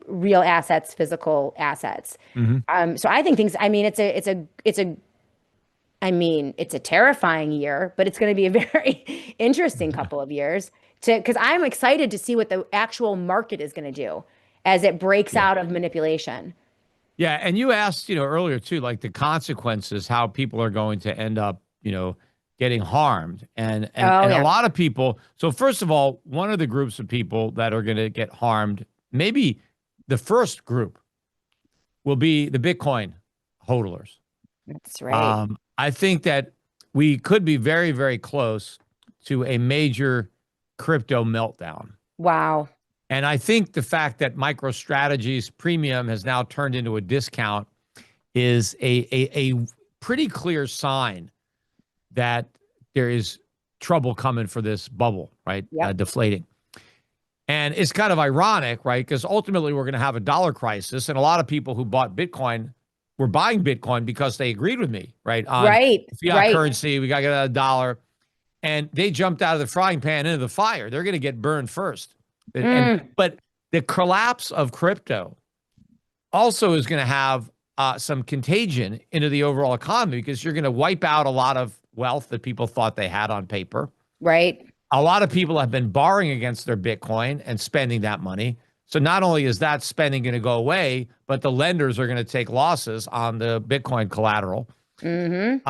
real assets, physical assets. Mm-hmm. So I think things. I mean, it's a terrifying year, but it's going to be a very interesting couple of years because I'm excited to see what the actual market is going to do as it breaks Yeah. out of manipulation. Yeah. And you asked, earlier too, like the consequences, how people are going to end up, getting harmed. And Oh a yeah, lot of people. So first of all, one of the groups of people that are going to get harmed, maybe the first group will be the Bitcoin hodlers. that's right. I think that we could be very, very close to a major crypto meltdown. Wow. And I think the fact that MicroStrategy's premium has now turned into a discount is a pretty clear sign that there is trouble coming for this bubble, right? Yep. Deflating. And it's kind of ironic, right? Because ultimately we're going to have a dollar crisis. And a lot of people who bought Bitcoin were buying Bitcoin because they agreed with me, right? On Right. fiat Right. currency, we got to get a dollar. And they jumped out of the frying pan into the fire. They're going to get burned first. But the collapse of crypto also is going to have some contagion into the overall economy because you're going to wipe out a lot of wealth that people thought they had on paper. Right. A lot of people have been borrowing against their Bitcoin and spending that money. So not only is that spending going to go away, but the lenders are going to take losses on the Bitcoin collateral. Mm-hmm.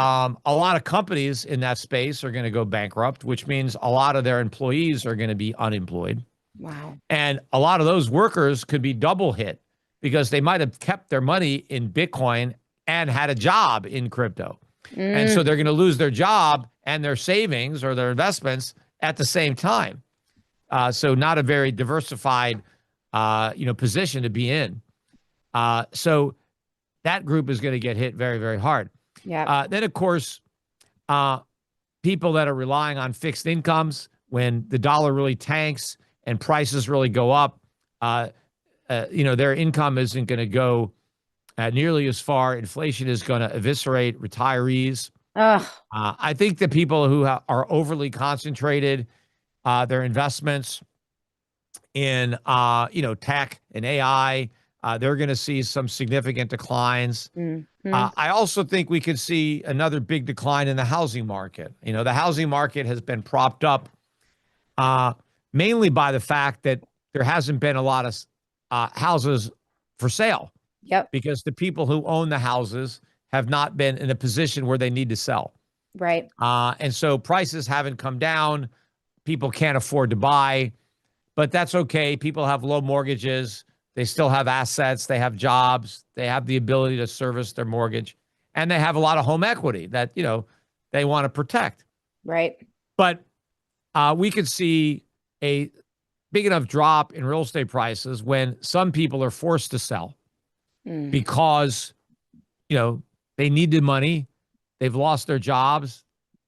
A lot of companies in that space are going to go bankrupt, which means a lot of their employees are going to be unemployed. Wow. And a lot of those workers could be double hit because they might have kept their money in Bitcoin and had a job in crypto. And so they're going to lose their job and their savings or their investments at the same time. So not a very diversified, position to be in. So that group is going to get hit very, very hard. Yeah. Then, of course, people that are relying on fixed incomes, when the dollar really tanks and prices really go up, their income isn't going to go nearly as far. Inflation is going to eviscerate retirees. Ugh. I think the people who are overly concentrated, their investments in, tech and AI, they're going to see some significant declines. I also think we could see another big decline in the housing market. The housing market has been propped up mainly by the fact that there hasn't been a lot of houses for sale. Yep. Because the people who own the houses have not been in a position where they need to sell. Right. And so prices haven't come down. People can't afford to buy, but that's okay. People have low mortgages. They still have assets. They have jobs. They have the ability to service their mortgage, and they have a lot of home equity that, they want to protect. Right. But we could see a big enough drop in real estate prices when some people are forced to sell because, they need the money. They've lost their jobs.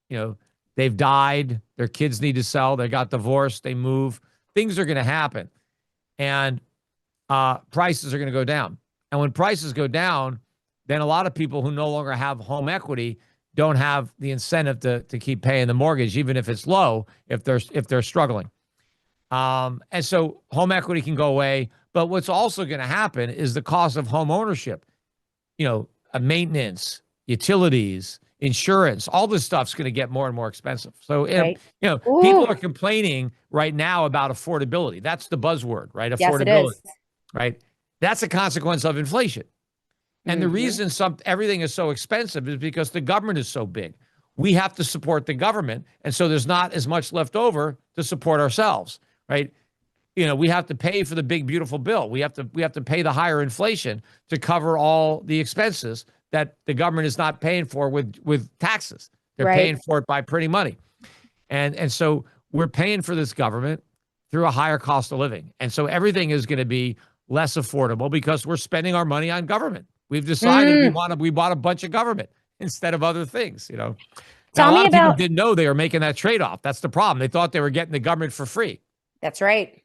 They've died. Their kids need to sell. They got divorced. They move. Things are going to happen. And prices are going to go down. And when prices go down, then a lot of people who no longer have home equity don't have the incentive to keep paying the mortgage, even if it's low, if they're struggling. And so home equity can go away. But what's also going to happen is the cost of home ownership, maintenance, utilities, insurance, all this stuff's going to get more and more expensive. So, Right. People are complaining right now about affordability. That's the buzzword, right? Yes, it Affordability, is. right? That's a consequence of inflation. And the reason everything is so expensive is because the government is so big. We have to support the government. And so there's not as much left over to support ourselves, right? We have to pay for the big, beautiful bill. We have to pay the higher inflation to cover all the expenses that the government is not paying for with taxes. They're paying for it by printing money. And so we're paying for this government through a higher cost of living. And so everything is going to be less affordable because we're spending our money on government. We've decided we bought a bunch of government instead of other things, Now, Tell a lot me of people about. didn't know they were making that trade-off. That's the problem. They thought they were getting the government for free. That's right.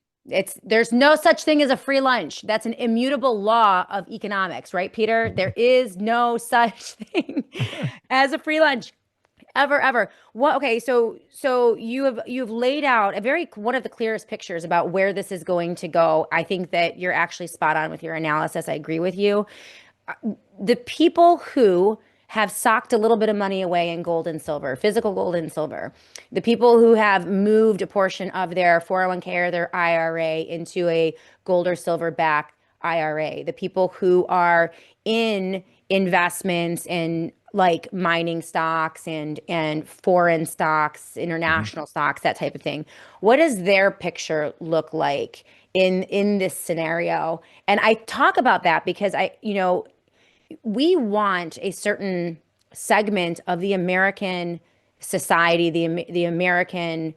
There's no such thing as a free lunch. That's an immutable law of economics, right, Peter? There is no such thing as a free lunch. Ever. What? Okay, so you've laid out one of the clearest pictures about where this is going to go. I think that you're actually spot on with your analysis. I agree with you. The people who have socked a little bit of money away in gold and silver, physical gold and silver, the people who have moved a portion of their 401k or their IRA into a gold or silver backed IRA, the people who are in investments in like mining stocks and foreign stocks, international stocks, that type of thing. What does their picture look like in this scenario? And I talk about that because we want a certain segment of the American society, the American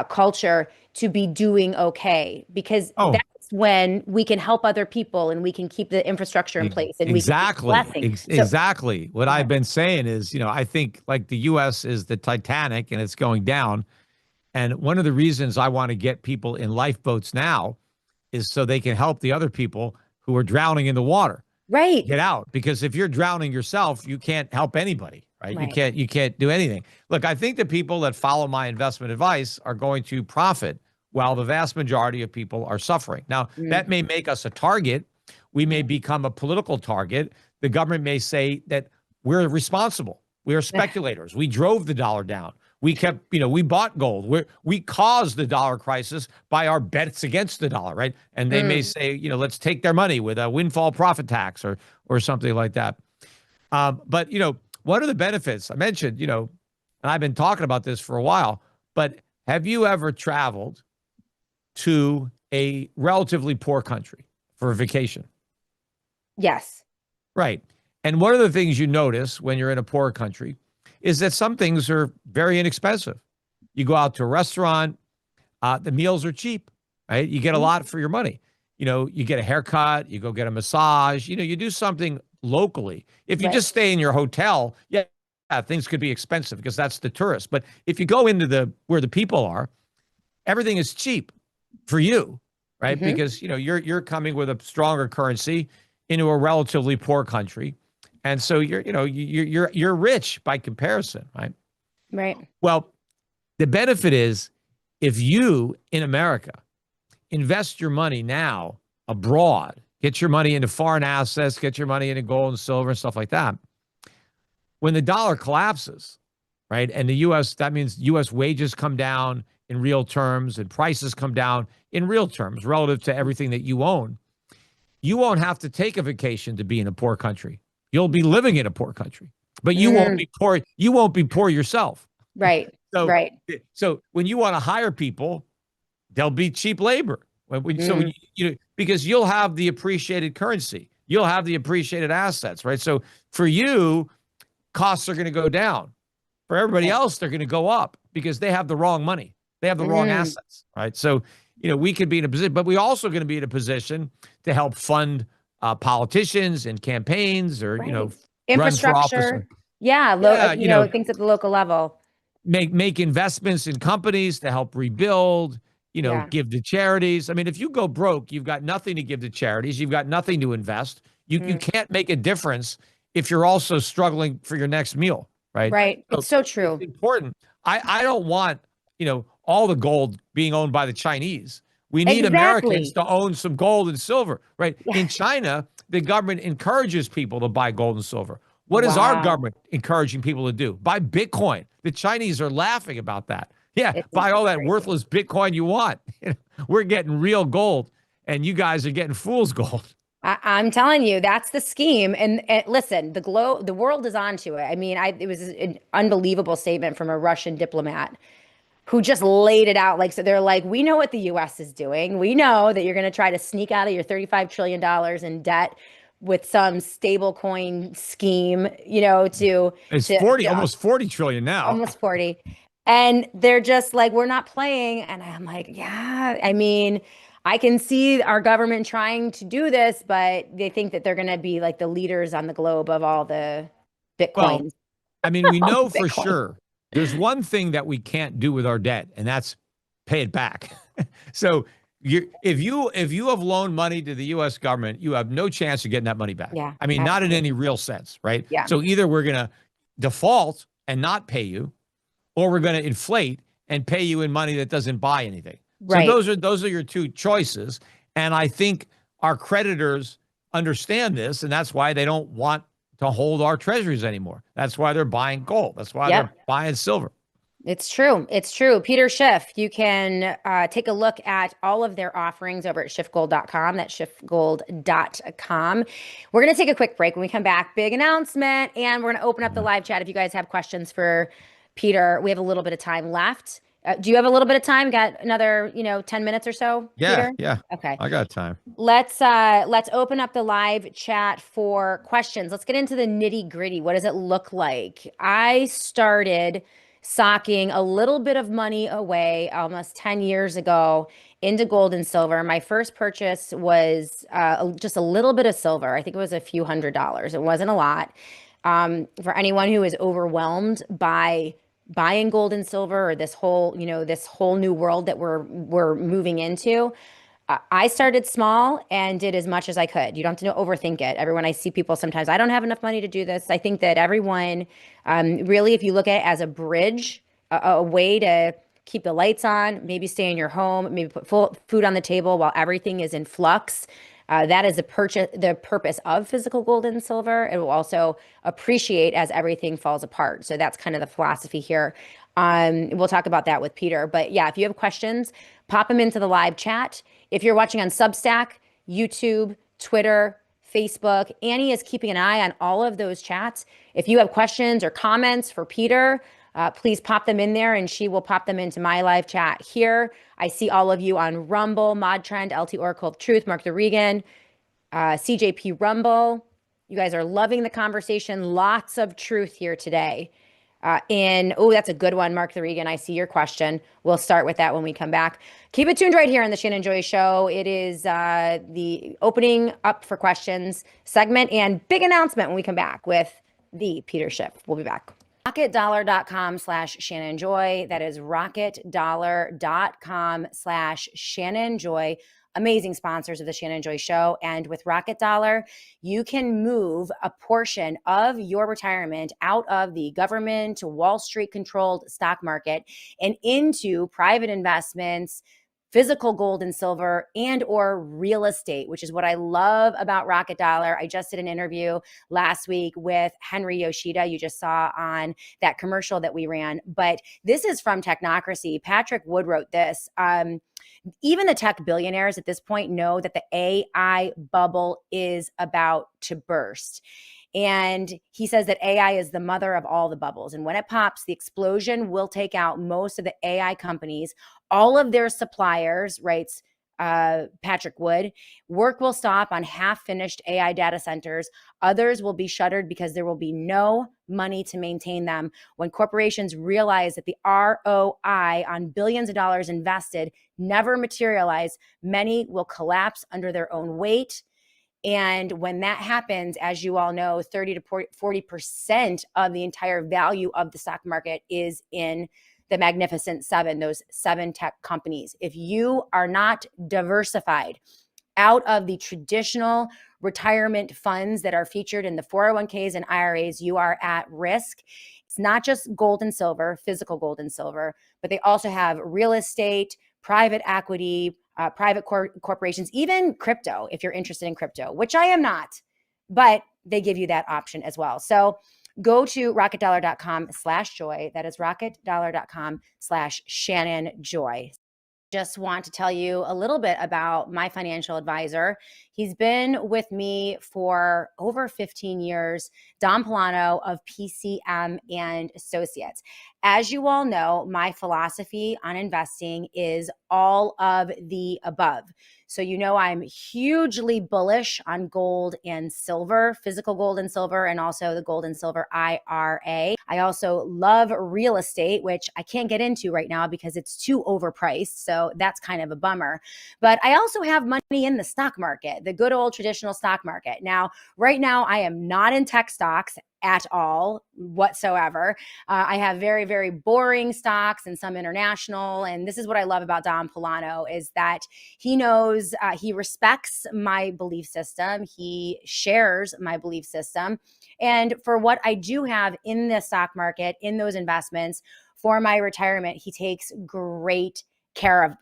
culture to be doing okay, because that's when we can help other people and we can keep the infrastructure in place and we can keep blessing. Exactly. What I've been saying is, I think like the U.S. is the Titanic and it's going down. And one of the reasons I want to get people in lifeboats now is so they can help the other people who are drowning in the water. Right. Get out. Because if you're drowning yourself, you can't help anybody, right? You can't do anything. Look, I think the people that follow my investment advice are going to profit while the vast majority of people are suffering. Now, that may make us a target. We may become a political target. The government may say that we're responsible. We are speculators. We drove the dollar down. We kept, we bought gold. We caused the dollar crisis by our bets against the dollar, right? And they may say, let's take their money with a windfall profit tax or something like that. But, what are the benefits? I mentioned, and I've been talking about this for a while, but have you ever traveled to a relatively poor country for a vacation? Yes. Right. And one of the things you notice when you're in a poor country is that some things are very inexpensive. You go out to a restaurant, the meals are cheap, right? You get a lot for your money. you get a haircut, you go get a massage, you do something locally. If you Right. just stay in your hotel, yeah, things could be expensive because that's the tourist. But if you go into where the people are, everything is cheap for you, right? Hmm. Because you're coming with a stronger currency into a relatively poor country, and so you're rich by comparison, right? Right. Well, the benefit is if you in America invest your money now abroad, get your money into foreign assets, get your money into gold and silver and stuff like that. When the dollar collapses, right, and that means U.S. wages come down in real terms and prices come down in real terms relative to everything that you own, you won't have to take a vacation to be in a poor country. You'll be living in a poor country, but you won't be poor. You won't be poor yourself. Right. So, Right. so when you want to hire people, there'll be cheap labor. So because you'll have the appreciated currency, you'll have the appreciated assets, right? So for you, costs are going to go down. For everybody Right. else, they're going to go up because they have the wrong money. They have the wrong assets, right? So, we could be in a position, but we also going to be in a position to help fund politicians and campaigns or, Right. run for office. Infrastructure. Yeah. Yeah, Things at the local level. make investments in companies to help rebuild, Yeah. give to charities. I mean, if you go broke, you've got nothing to give to charities. You've got nothing to invest. You can't make a difference if you're also struggling for your next meal, right? Right. So It's so true. it's important. I don't want, all the gold being owned by the Chinese. We need Americans Exactly. to own some gold and silver, right? Yeah. In China, the government encourages people to buy gold and silver. What is our Wow. government encouraging people to do? Buy Bitcoin. The Chinese are laughing about that. Yeah, buy all that Crazy. worthless Bitcoin you want. We're getting real gold, and you guys are getting fool's gold. I'm telling you, that's the scheme. And listen, the world is onto it. I mean, it was an unbelievable statement from a Russian diplomat who just laid it out. Like, so they're like, we know what the US is doing. We know that you're going to try to sneak out of your $35 trillion in debt with some stable coin scheme, It's to almost 40 trillion now. almost 40. And they're just like, we're not playing. And I'm like, yeah, I mean, I can see our government trying to do this, but they think that they're going to be like the leaders on the globe of all the Well, Bitcoins. I mean, we All know the for Bitcoin. sure there's one thing that we can't do with our debt, and that's pay it back. So if you have loaned money to the U.S. government, you have no chance of getting that money back. Yeah, I mean, not in absolutely. any real sense, right? Yeah, So either we're going to default and not pay you, or we're going to inflate and pay you in money that doesn't buy anything. So right. those are your two choices. And I think our creditors understand this, and that's why they don't want to hold our treasuries anymore. That's why they're buying gold. That's why Yep. they're buying silver. It's true. It's true. Peter Schiff, you can take a look at all of their offerings over at schiffgold.com. That's schiffgold.com. We're going to take a quick break. When we come back, big announcement, and we're going to open up the live chat. If you guys have questions for Peter, we have a little bit of time left. Do you have a little bit of time? Got another, 10 minutes or so, Yeah, Peter? yeah. Okay. I got time. Let's open up the live chat for questions. Let's get into the nitty-gritty. What does it look like? I started socking a little bit of money away almost 10 years ago into gold and silver. My first purchase was just a little bit of silver. I think it was a few $100s. It wasn't a lot. For anyone who is overwhelmed by buying gold and silver or this whole new world that we're moving into, I started small and did as much as I could. You don't have to overthink it. Everyone, I see people sometimes, I don't have enough money to do this. I think that everyone, really, if you look at it as a bridge, a way to keep the lights on, maybe stay in your home, maybe put full food on the table while everything is in flux. That is the purpose of physical gold and silver. It will also appreciate as everything falls apart. So that's kind of the philosophy here. We'll talk about that with Peter. But yeah, if you have questions, pop them into the live chat. If you're watching on Substack, YouTube, Twitter, Facebook, Annie is keeping an eye on all of those chats. If you have questions or comments for Peter, please pop them in there and she will pop them into my live chat here. I see all of you on Rumble, Mod Trend, LT Oracle of Truth, Mark the Regan, CJP Rumble. You guys are loving the conversation. Lots of truth here today. That's a good one, Mark the Regan. I see your question. We'll start with that when we come back. Keep it tuned right here on the Shannon Joy Show. It is the opening up for questions segment and big announcement when we come back with the Peter Schiff. We'll be back. RocketDollar.com/Shannon Joy. That is RocketDollar.com/Shannon Joy. Amazing sponsors of the Shannon Joy Show. And with Rocket Dollar, you can move a portion of your retirement out of the government to Wall Street controlled stock market and into private investments, physical gold and silver, and or real estate, which is what I love about Rocket Dollar. I just did an interview last week with Henry Yoshida. You just saw on that commercial that we ran, but this is from Technocracy. Patrick Wood wrote this. Even the tech billionaires at this point know that the AI bubble is about to burst. And he says that AI is the mother of all the bubbles. And when it pops, the explosion will take out most of the AI companies, all of their suppliers, writes Patrick Wood. Work will stop on half-finished AI data centers. Others will be shuttered because there will be no money to maintain them. When corporations realize that the ROI on billions of dollars invested never materialize, many will collapse under their own weight. And when that happens, as you all know, 30 to 40% of the entire value of the stock market is in the Magnificent Seven, those 7 tech companies. If you are not diversified out of the traditional retirement funds that are featured in the 401ks and IRAs, you are at risk. It's not just gold and silver, physical gold and silver, but they also have real estate, private equity, private corporations, even crypto, if you're interested in crypto, which I am not, but they give you that option as well. So go to rocketdollar.com/joy. That is rocketdollar.com/Shannon Joy. Just want to tell you a little bit about my financial advisor. He's been with me for over 15 years, Don Polano of PCM and Associates. As you all know, my philosophy on investing is all of the above. So you know I'm hugely bullish on gold and silver, physical gold and silver, and also the gold and silver IRA. I also love real estate, which I can't get into right now because it's too overpriced. So that's kind of a bummer. But I also have money in the stock market, the good old traditional stock market. Now, right now, I am not in tech stocks at all whatsoever. I have very, very boring stocks and some international. And this is what I love about Don Polano is that he knows, he respects my belief system. He shares my belief system. And for what I do have in the stock market, in those investments for my retirement, he takes great care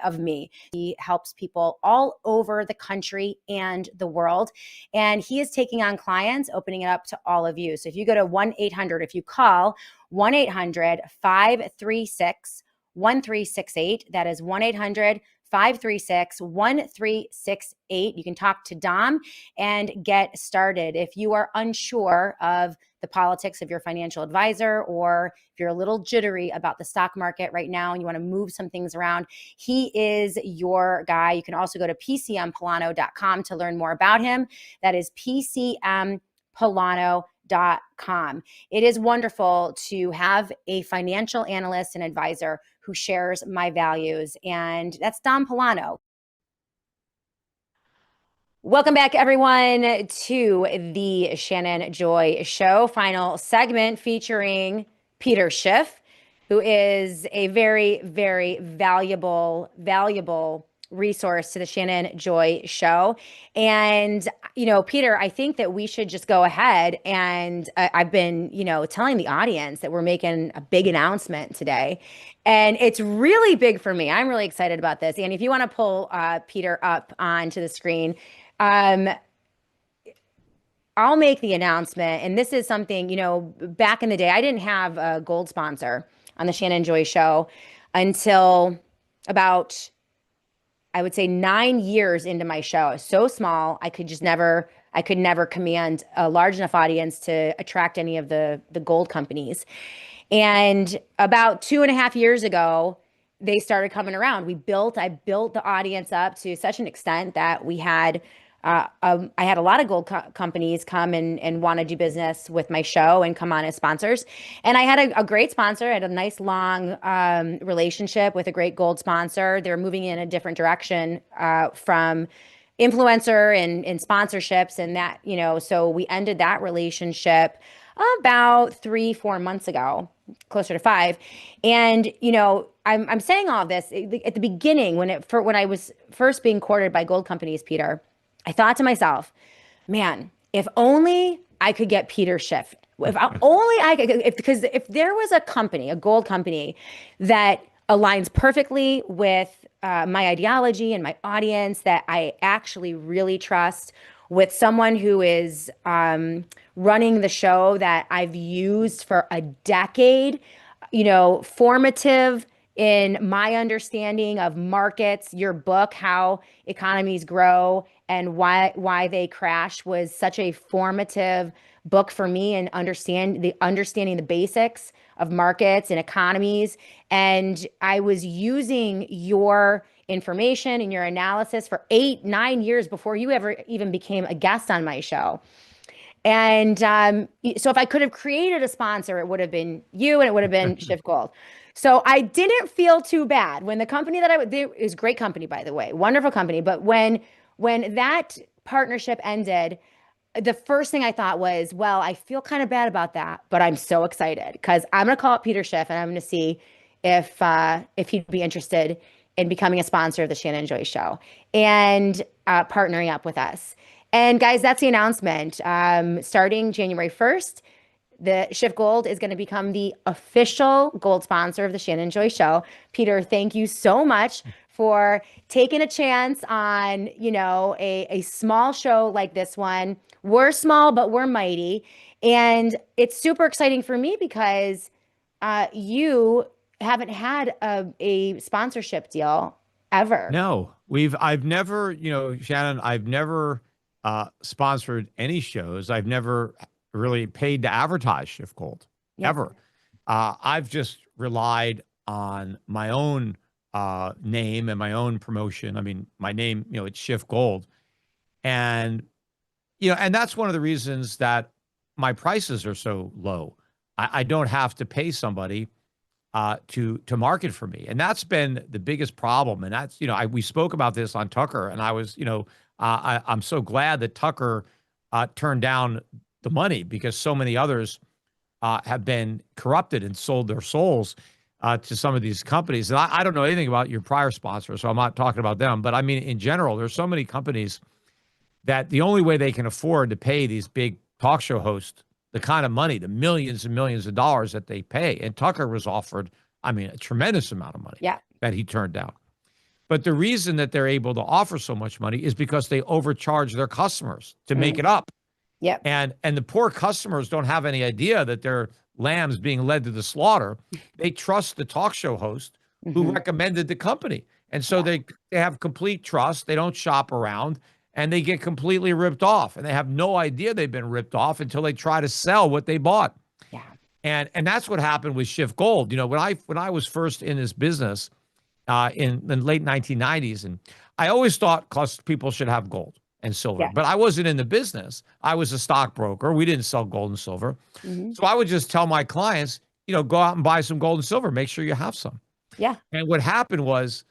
of me. He helps people all over the country and the world. And he is taking on clients, opening it up to all of you. So if you go to 1-800, if you call 1-800-536-1368, that is 1-800-536-1368. You can talk to Dom and get started. If you are unsure of the politics of your financial advisor, or if you're a little jittery about the stock market right now and you want to move some things around, he is your guy. You can also go to pcmpolano.com to learn more about him. That is pcmpolano.com. It is wonderful to have a financial analyst and advisor who shares my values, and that's Don Polano. Welcome back, everyone, to the Shannon Joy Show. Final segment featuring Peter Schiff, who is a very, very valuable resource to the Shannon Joy Show. And, you know, Peter, I think that we should just go ahead and I've been, telling the audience that we're making a big announcement today. And it's really big for me. I'm really excited about this. And if you want to pull Peter up onto the screen, I'll make the announcement. And this is something, back in the day, I didn't have a gold sponsor on the Shannon Joy Show until about, I would say, 9 years into my show. I was so small, I could never command a large enough audience to attract any of the gold companies. And about 2.5 years ago, they started coming around. I built the audience up to such an extent that we had I had a lot of gold companies come and want to do business with my show and come on as sponsors. And I had a great sponsor. I had a nice long relationship with a great gold sponsor. They're moving in a different direction from influencer and sponsorships and that, so we ended that relationship about 3, 4 months ago, closer to 5. And I'm saying all of this at the beginning when I was first being courted by gold companies, Peter. I thought to myself, man, if only I could get Peter Schiff. Only I could, because if there was a company, a gold company that aligns perfectly with my ideology and my audience that I actually really trust, with someone who is running the show that I've used for a decade, formative in my understanding of markets. Your book, How Economies Grow and Why They Crash, was such a formative book for me and understanding the basics of markets and economies. And I was using your information and your analysis for 8, 9 years before you ever even became a guest on my show. And so if I could have created a sponsor, it would have been you and it would have been Schiff Gold. So I didn't feel too bad when the company that it was a great company, by the way, wonderful company. But when that partnership ended, the first thing I thought was, well, I feel kind of bad about that, but I'm so excited because I'm going to call up Peter Schiff and I'm going to see if he'd be interested in becoming a sponsor of the Shannon Joy Show and partnering up with us. And guys, that's the announcement. Starting January 1st, the Schiff Gold is going to become the official gold sponsor of the Shannon Joy Show. Peter, thank you so much for taking a chance on, a small show like this one. We're small, but we're mighty. And it's super exciting for me because you haven't had a sponsorship deal ever. No, I've never, Shannon, I've never sponsored any shows. I've never really paid to advertise Schiff Gold ever. I've just relied on my own name and my own promotion. I mean, my name, it's Schiff Gold. And, and that's one of the reasons that my prices are so low. I don't have to pay somebody to market for me. And that's been the biggest problem. And that's, we spoke about this on Tucker, and I was, I'm so glad that Tucker turned down the money because so many others have been corrupted and sold their souls to some of these companies. And I don't know anything about your prior sponsor, so I'm not talking about them. But I mean, in general, there's so many companies that the only way they can afford to pay these big talk show hosts the kind of money, the millions and millions of dollars that they pay. And Tucker was offered, I mean, a tremendous amount of money that he turned down. But the reason that they're able to offer so much money is because they overcharge their customers to make it up. Yep. And the poor customers don't have any idea that their lamb's being led to the slaughter. They trust the talk show host who recommended the company. And so they have complete trust. They don't shop around. And they get completely ripped off, and they have no idea they've been ripped off until they try to sell what they bought. Yeah. And that's what happened with Schiff Gold. When I was first in this business in the late 1990s, and I always thought people should have gold and silver, but I wasn't in the business. I was a stockbroker. We didn't sell gold and silver. So I would just tell my clients, go out and buy some gold and silver. Make sure you have some. Yeah. And what happened was,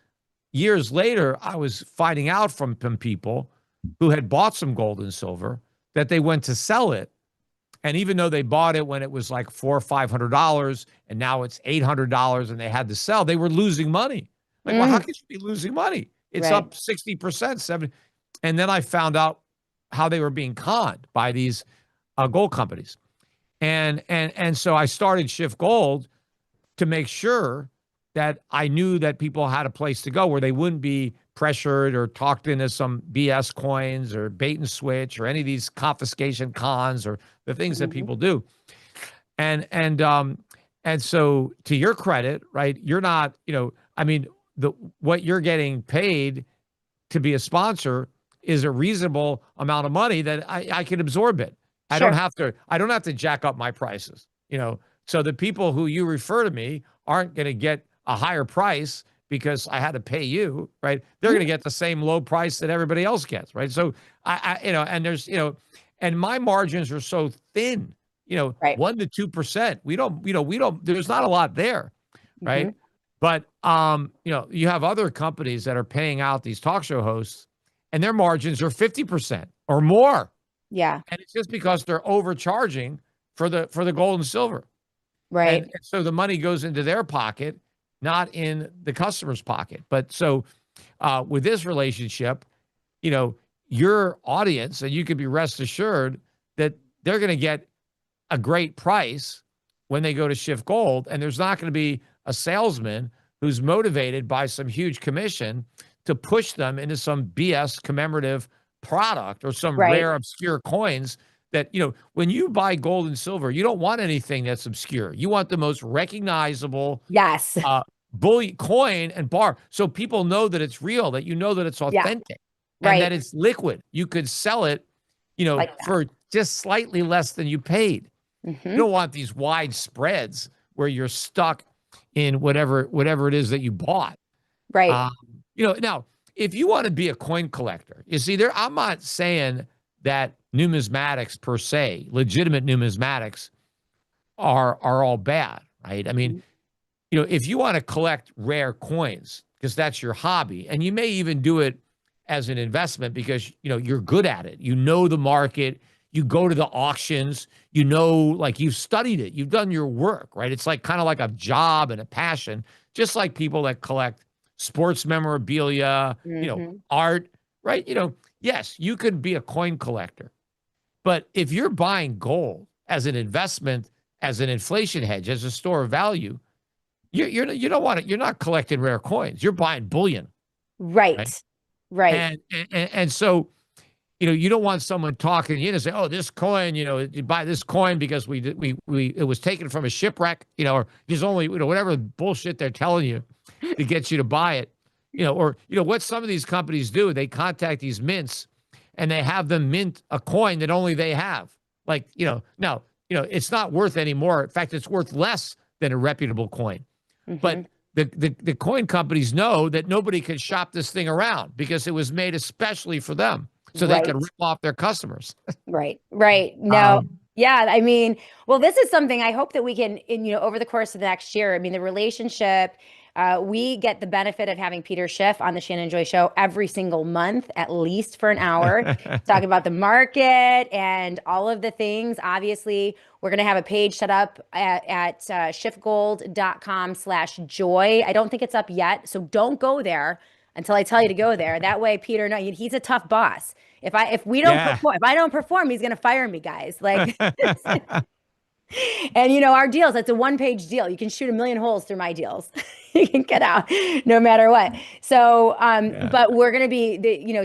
years later, I was finding out from people who had bought some gold and silver that they went to sell it. And even though they bought it when it was like $400 or $500 and now it's $800 and they had to sell, they were losing money. Like, well, how could you be losing money? It's up 60%, 70%. And then I found out how they were being conned by these gold companies. And so I started Schiff Gold to make sure that I knew that people had a place to go where they wouldn't be pressured or talked into some BS coins or bait and switch or any of these confiscation cons or the things that people do. And so to your credit, right, you're not, I mean, what you're getting paid to be a sponsor is a reasonable amount of money that I can absorb it. I don't have to jack up my prices, so the people who you refer to me aren't going to get a higher price because I had to pay you, right? They're going to get the same low price that everybody else gets, right? So and there's, and my margins are so thin, Right. 1 to 2%. There's not a lot there, right? But you have other companies that are paying out these talk show hosts, and their margins are 50% or more. Yeah. And it's just because they're overcharging for the gold and silver. Right. And so the money goes into their pocket, not in the customer's pocket. But so with this relationship, your audience, and you can be rest assured that they're going to get a great price when they go to Schiff Gold. And there's not going to be a salesman who's motivated by some huge commission to push them into some BS commemorative product or some rare, obscure coins that, when you buy gold and silver, you don't want anything that's obscure. You want the most recognizable Yes. bully coin and bar. So people know that it's real, that that it's authentic, and that it's liquid. You could sell it, for just slightly less than you paid. You don't want these wide spreads where you're stuck in whatever it is that you bought. Right. Now, if you want to be a coin collector, you see I'm not saying that numismatics per se, legitimate numismatics are all bad, right? I mean, if you want to collect rare coins because that's your hobby, and you may even do it as an investment because, you're good at it. You know the market, you go to the auctions, like you've studied it, you've done your work, right? It's like kind of like a job and a passion, just like people that collect sports memorabilia, art, right? Yes, you could be a coin collector, but if you're buying gold as an investment, as an inflation hedge, as a store of value, you don't want it. You're not collecting rare coins. You're buying bullion. Right. And so, you don't want someone talking to you and say, "Oh, this coin, you buy this coin because it was taken from a shipwreck, or there's only, whatever bullshit they're telling you to get you to buy it, or what some of these companies do, they contact these mints and they have them mint a coin that only they have. Like, now, it's not worth any more. In fact, it's worth less than a reputable coin. But the coin companies know that nobody can shop this thing around because it was made especially for them, so they can rip off their customers. Right. No. Yeah. I mean, well, this is something I hope that we can, over the course of the next year, I mean, the relationship, we get the benefit of having Peter Schiff on the Shannon Joy Show every single month, at least for an hour, talking about the market and all of the things. Obviously, we're going to have a page set up at schiffgold.com/joy. I don't think it's up yet, so don't go there until I tell you to go there. That way, Peter, no, he's a tough boss. If I don't perform, he's going to fire me, guys. Like, and our deals, that's a 1-page deal. You can shoot a million holes through my deals. You can get out no matter what. So, but we're going to be,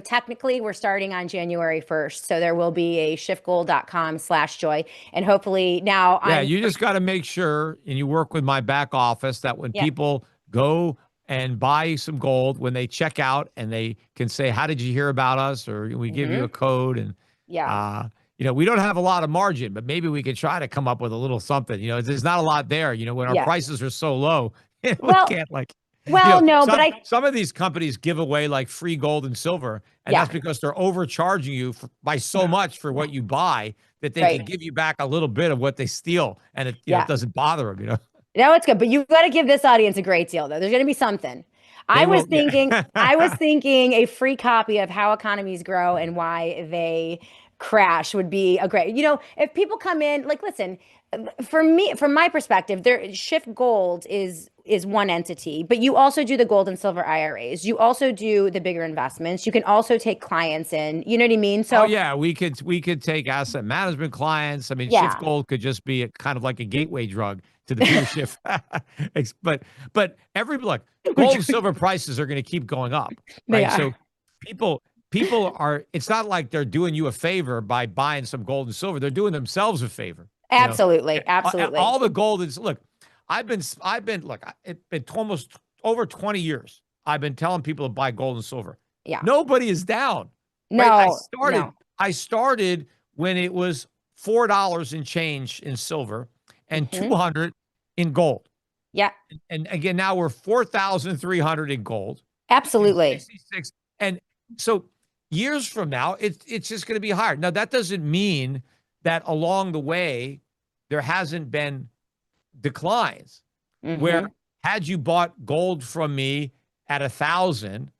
technically we're starting on January 1st. So there will be a schiffgold.com/joy. And hopefully now you just got to make sure, and you work with my back office, that when people go and buy some gold, when they check out and they can say, "How did you hear about us?" Or we give you a code, and we don't have a lot of margin, but maybe we could try to come up with a little something. There's not a lot there. When our prices are so low, we can't some of these companies give away like free gold and silver, and that's because they're overcharging you by so much for what you buy that they can give you back a little bit of what they steal, and it doesn't bother them. No, it's good, but you've got to give this audience a great deal, though. There's going to be something. I was thinking a free copy of How Economies Grow and Why They Crash would be a great, if people come in, like, listen, for me, from my perspective, Schiff Gold is one entity, but you also do the gold and silver IRAs. You also do the bigger investments. You can also take clients in, you know what I mean? So we could take asset management clients. I mean, Schiff Gold could just be kind of like a gateway drug to the Peter Schiff. but gold and silver prices are going to keep going up, right? So people are, it's not like they're doing you a favor by buying some gold and silver. They're doing themselves a favor. Absolutely. All the gold is, look, it's been almost over 20 years. I've been telling people to buy gold and silver. Yeah. Nobody is down. No. Right? I started when it was $4 and change in silver and $200 in gold. Yeah, And again, now we're 4,300 in gold and absolutely. 66. And so years from now, it's just going to be higher. Now, that doesn't mean that along the way, there hasn't been declines where Hmm. had you bought gold from me at 1,000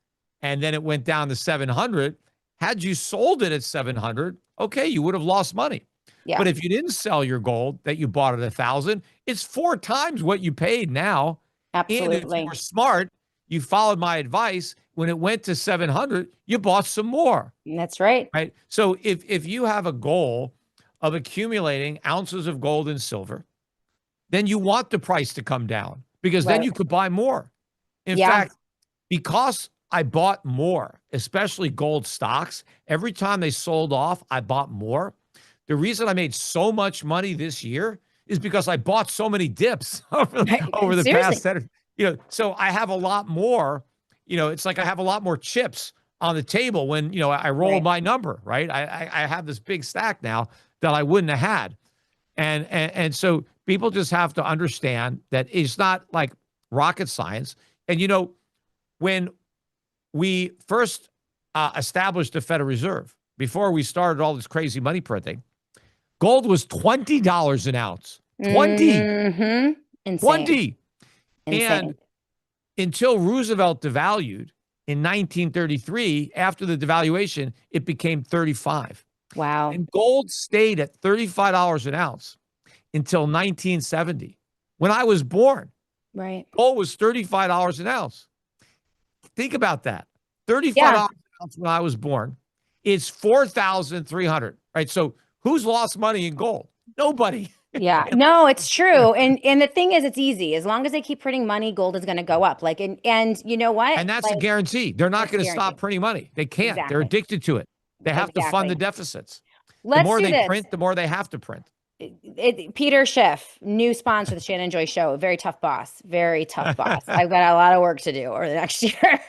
and then it went down to 700, had you sold it at 700, okay, you would have lost money. Yeah, But if you didn't sell your gold that you bought at 1,000, it's 4 times what you paid now. And if you absolutely. were smart, you followed my advice. When it went to 700, you bought some more, That's right. right? So if you have a goal of accumulating ounces of gold and silver, then you want the price to come down because then Right. you could buy more. In Yeah. fact, because I bought more, especially gold stocks, every time they sold off, I bought more. The reason I made so much money this year is because I bought so many dips over the past Seriously. 10, so I have a lot more, it's like I have a lot more chips on the table when, I roll Right. my number, right? I have this big stack now that I wouldn't have had. And so people just have to understand that it's not like rocket science. And, when we first established the Federal Reserve, before we started all this crazy money printing, gold was $20 an ounce. 20, Hmm. Insane. 20. Insane. And until Roosevelt devalued in 1933, after the devaluation, it became 35. Wow. And gold stayed at $35 an ounce until 1970. When I was born, Right. gold was $35 an ounce. Think about that. Yeah. $35 an ounce when I was born. It's 4,300, right? So who's lost money in gold? Nobody. Yeah. No, it's true. And the thing is, it's easy. As long as they keep printing money, gold is going to go up. Like, and you know what? And that's a Like, guarantee. They're not that's a going to stop guarantee. printing money. They can't. They're Exactly. addicted to it. They have to fund the Exactly. deficits. The Let's more do they this. print, the more they have to print. Peter Schiff, new sponsor of the Shannon Joy Show. Very tough boss. Very tough boss. I've got a lot of work to do over the next year.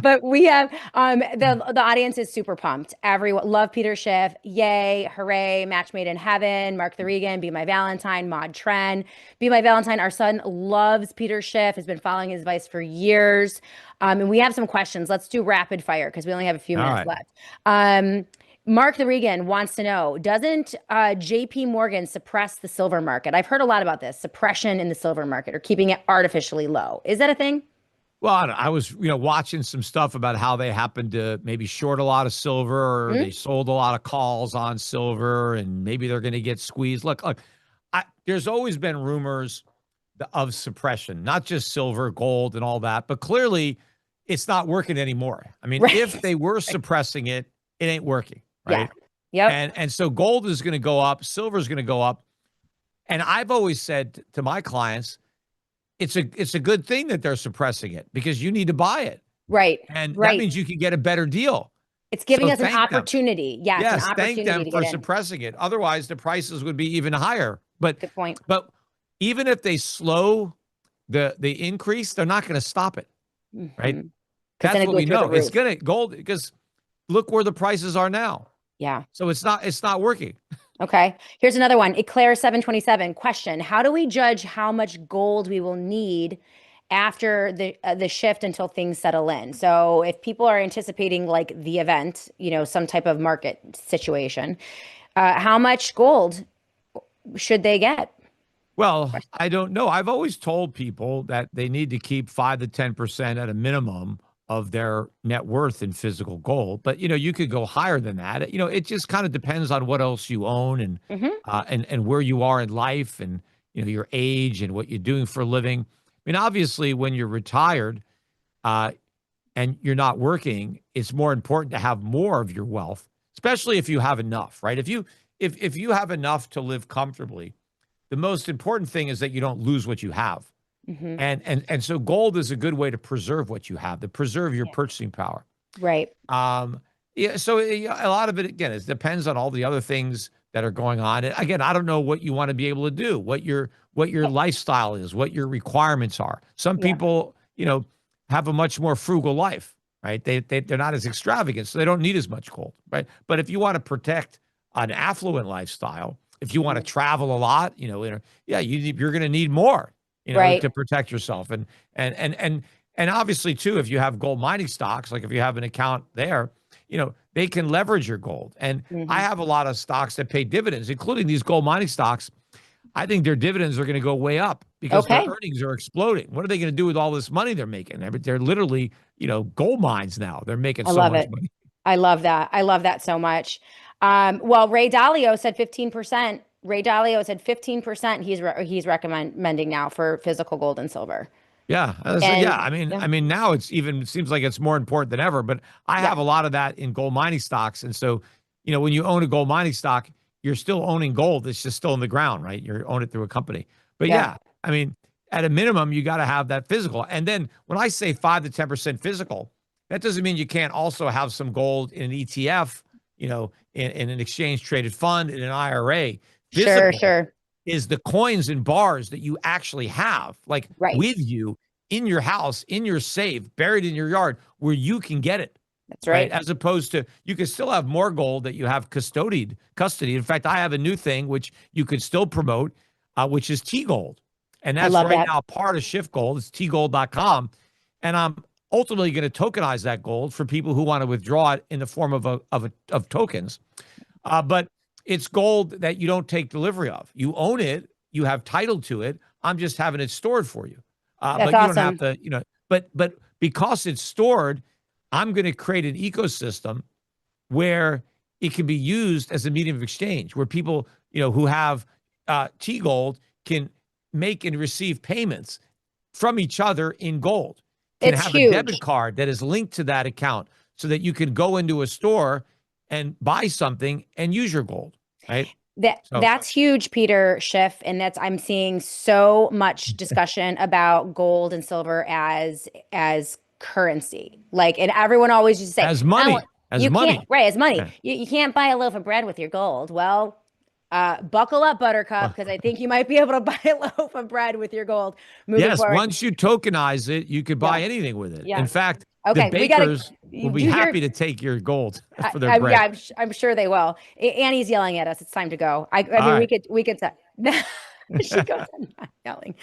But we have the audience is super pumped. Everyone love Peter Schiff. Yay, hooray, match made in heaven. Mark the Regan, Be My Valentine, Mod Tren. Be My Valentine. Our son loves Peter Schiff, has been following his advice for years. And we have some questions. Let's do rapid fire because we only have a few All minutes right. left. Mark the Regan wants to know, doesn't JP Morgan suppress the silver market? I've heard a lot about this, suppression in the silver market or keeping it artificially low. Is that a thing? Well, I was, watching some stuff about how they happened to maybe short a lot of silver or Hmm? they sold a lot of calls on silver and maybe they're going to get squeezed. Look, there's always been rumors of suppression, not just silver, gold, and all that, but clearly it's not working anymore. I mean, Right. if they were suppressing it, it ain't working, Yeah. right? Yep. And so gold is going to go up, silver is going to go up. And I've always said to my clients, it's a good thing that they're suppressing it because you need to buy it. Right. And that Right. means you can get a better deal. It's giving So us an thank them. opportunity. Yeah, it's an Yes, thank opportunity them to for get in. suppressing it. Otherwise, the prices would be even higher. But Good point. but even if they slow the increase, they're not going to stop it, right? Because then That's it what goes we through the know. It's roof. going to gold because look where the prices are now. Yeah. So it's not working. Okay. Here's another one. Eclair 727 question. How do we judge how much gold we will need after the shift until things settle in? So if people are anticipating like the event, some type of market situation, how much gold should they get? Well, I don't know. I've always told people that they need to keep 5 to 10% at a minimum of their net worth in physical gold. But you could go higher than that. It just kind of depends on what else you own and Hmm. and where you are in life and your age and what you're doing for a living. I mean, obviously, when you're retired uh, and you're not working, it's more important to have more of your wealth, especially if you have enough, right? If you have enough to live comfortably, the most important thing is that you don't lose what you have. Hmm. And so gold is a good way to preserve what you have, to preserve your Yeah. purchasing power. Right. Yeah, so a lot of it again, it depends on all the other things that are going on. And again, I don't know what you want to be able to do, what your lifestyle is, what your requirements are. Some Yeah. people, have a much more frugal life, right? They're not as extravagant, so they don't need as much gold, right? But if you want to protect an affluent lifestyle, if you want to travel a lot, yeah, you're going to need more. Right. to protect yourself. And obviously too, if you have gold mining stocks, like if you have an account there, they can leverage your gold. And I Hmm. have a lot of stocks that pay dividends, including these gold mining stocks. I think their dividends are going to go way up because their Okay. earnings are exploding. What are they going to do with all this money they're making? They're literally, gold mines now. They're making I so love much it. money. I love that. I love that so much. Well, Ray Dalio said 15%. Ray Dalio said 15% he's recommending now for physical gold and silver. Yeah, yeah. And I mean, yeah, now it seems like it's more important than ever. But I yeah, have a lot of that in gold mining stocks, and so when you own a gold mining stock, you're still owning gold. It's just still in the ground, right? You own it through a company. But yeah. yeah, I mean, at a minimum, you got to have that physical. And then when I say 5 to 10% physical, that doesn't mean you can't also have some gold in an ETF, in an exchange traded fund, in an IRA. Sure, Physical sure. is the coins and bars that you actually have, like Right. with you in your house, in your safe, buried in your yard, where you can get it, That's right? right. As opposed to you can still have more gold that you have custody. In fact, I have a new thing which you could still promote, which is T Gold. And I that's love right that. now part of Schiff Gold. It's tgold.com. And I'm ultimately going to tokenize that gold for people who want to withdraw it in the form of tokens. But it's gold that you don't take delivery of. You own it, you have title to it. I'm just having it stored for you. That's But you don't have awesome. to, but because it's stored, I'm going to create an ecosystem where it can be used as a medium of exchange, where people, who have T Gold can make and receive payments from each other in gold, can It's have a debit huge. card that is linked to that account so that you can go into a store and buy something and use your gold, right? So That's huge, Peter Schiff, and I'm seeing so much discussion about gold and silver as currency. Like, and everyone always used to say, as "Oh, money, as you can't, money. right, as money. Yeah. You can't buy a loaf of bread with your gold." Well, buckle up, Buttercup, Well, because I think you might be able to buy a loaf of bread with your gold moving yes, forward. once you tokenize it, you could buy Yeah, anything with it. In yeah. fact, the Okay, we gotta bakers will be do your. happy to take your gold for their Yeah, bread. I'm sure they will. Annie's yelling at us. It's time to go. I All mean, right. we could say she goes, I'm not yelling.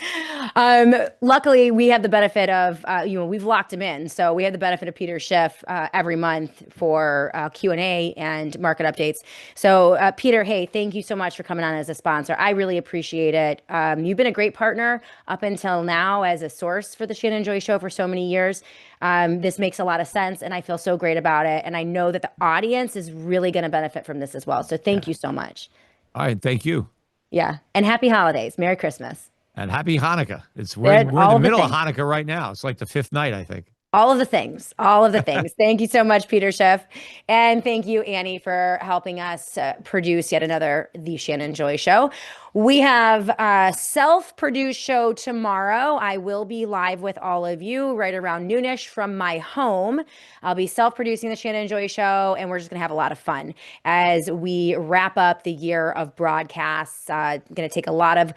Luckily, we have the benefit of we've locked him in, so we have the benefit of Peter Schiff every month for Q&A and market updates. So Peter, hey, thank you so much for coming on as a sponsor. I really appreciate it. You've been a great partner up until now as a source for the Shannon Joy Show for so many years. This makes a lot of sense, and I feel so great about it. And I know that the audience is really going to benefit from this as well. So thank Yeah. you so much. All right. Thank you. Yeah. And happy holidays. Merry Christmas. And happy Hanukkah. We're in All the of the middle of things. Hanukkah right now. It's like the fifth night, I think. All of the things. All of the things. Thank you so much, Peter Schiff. And thank you, Annie, for helping us produce yet another The Shannon Joy Show. We have a self-produced show tomorrow. I will be live with all of you right around noonish from my home. I'll be self-producing The Shannon Joy Show, and we're just going to have a lot of fun as we wrap up the year of broadcasts. Going to take a lot of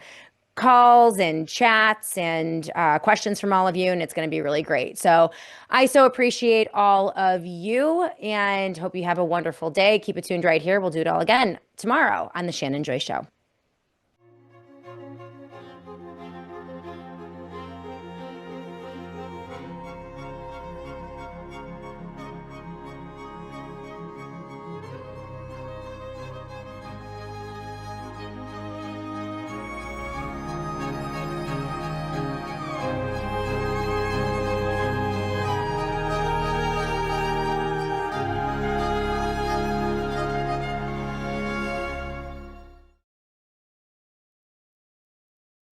calls and chats and questions from all of you, and it's going to be really great. So I so appreciate all of you and hope you have a wonderful day. Keep it tuned right here. We'll do it all again tomorrow on The Shannon Joy Show.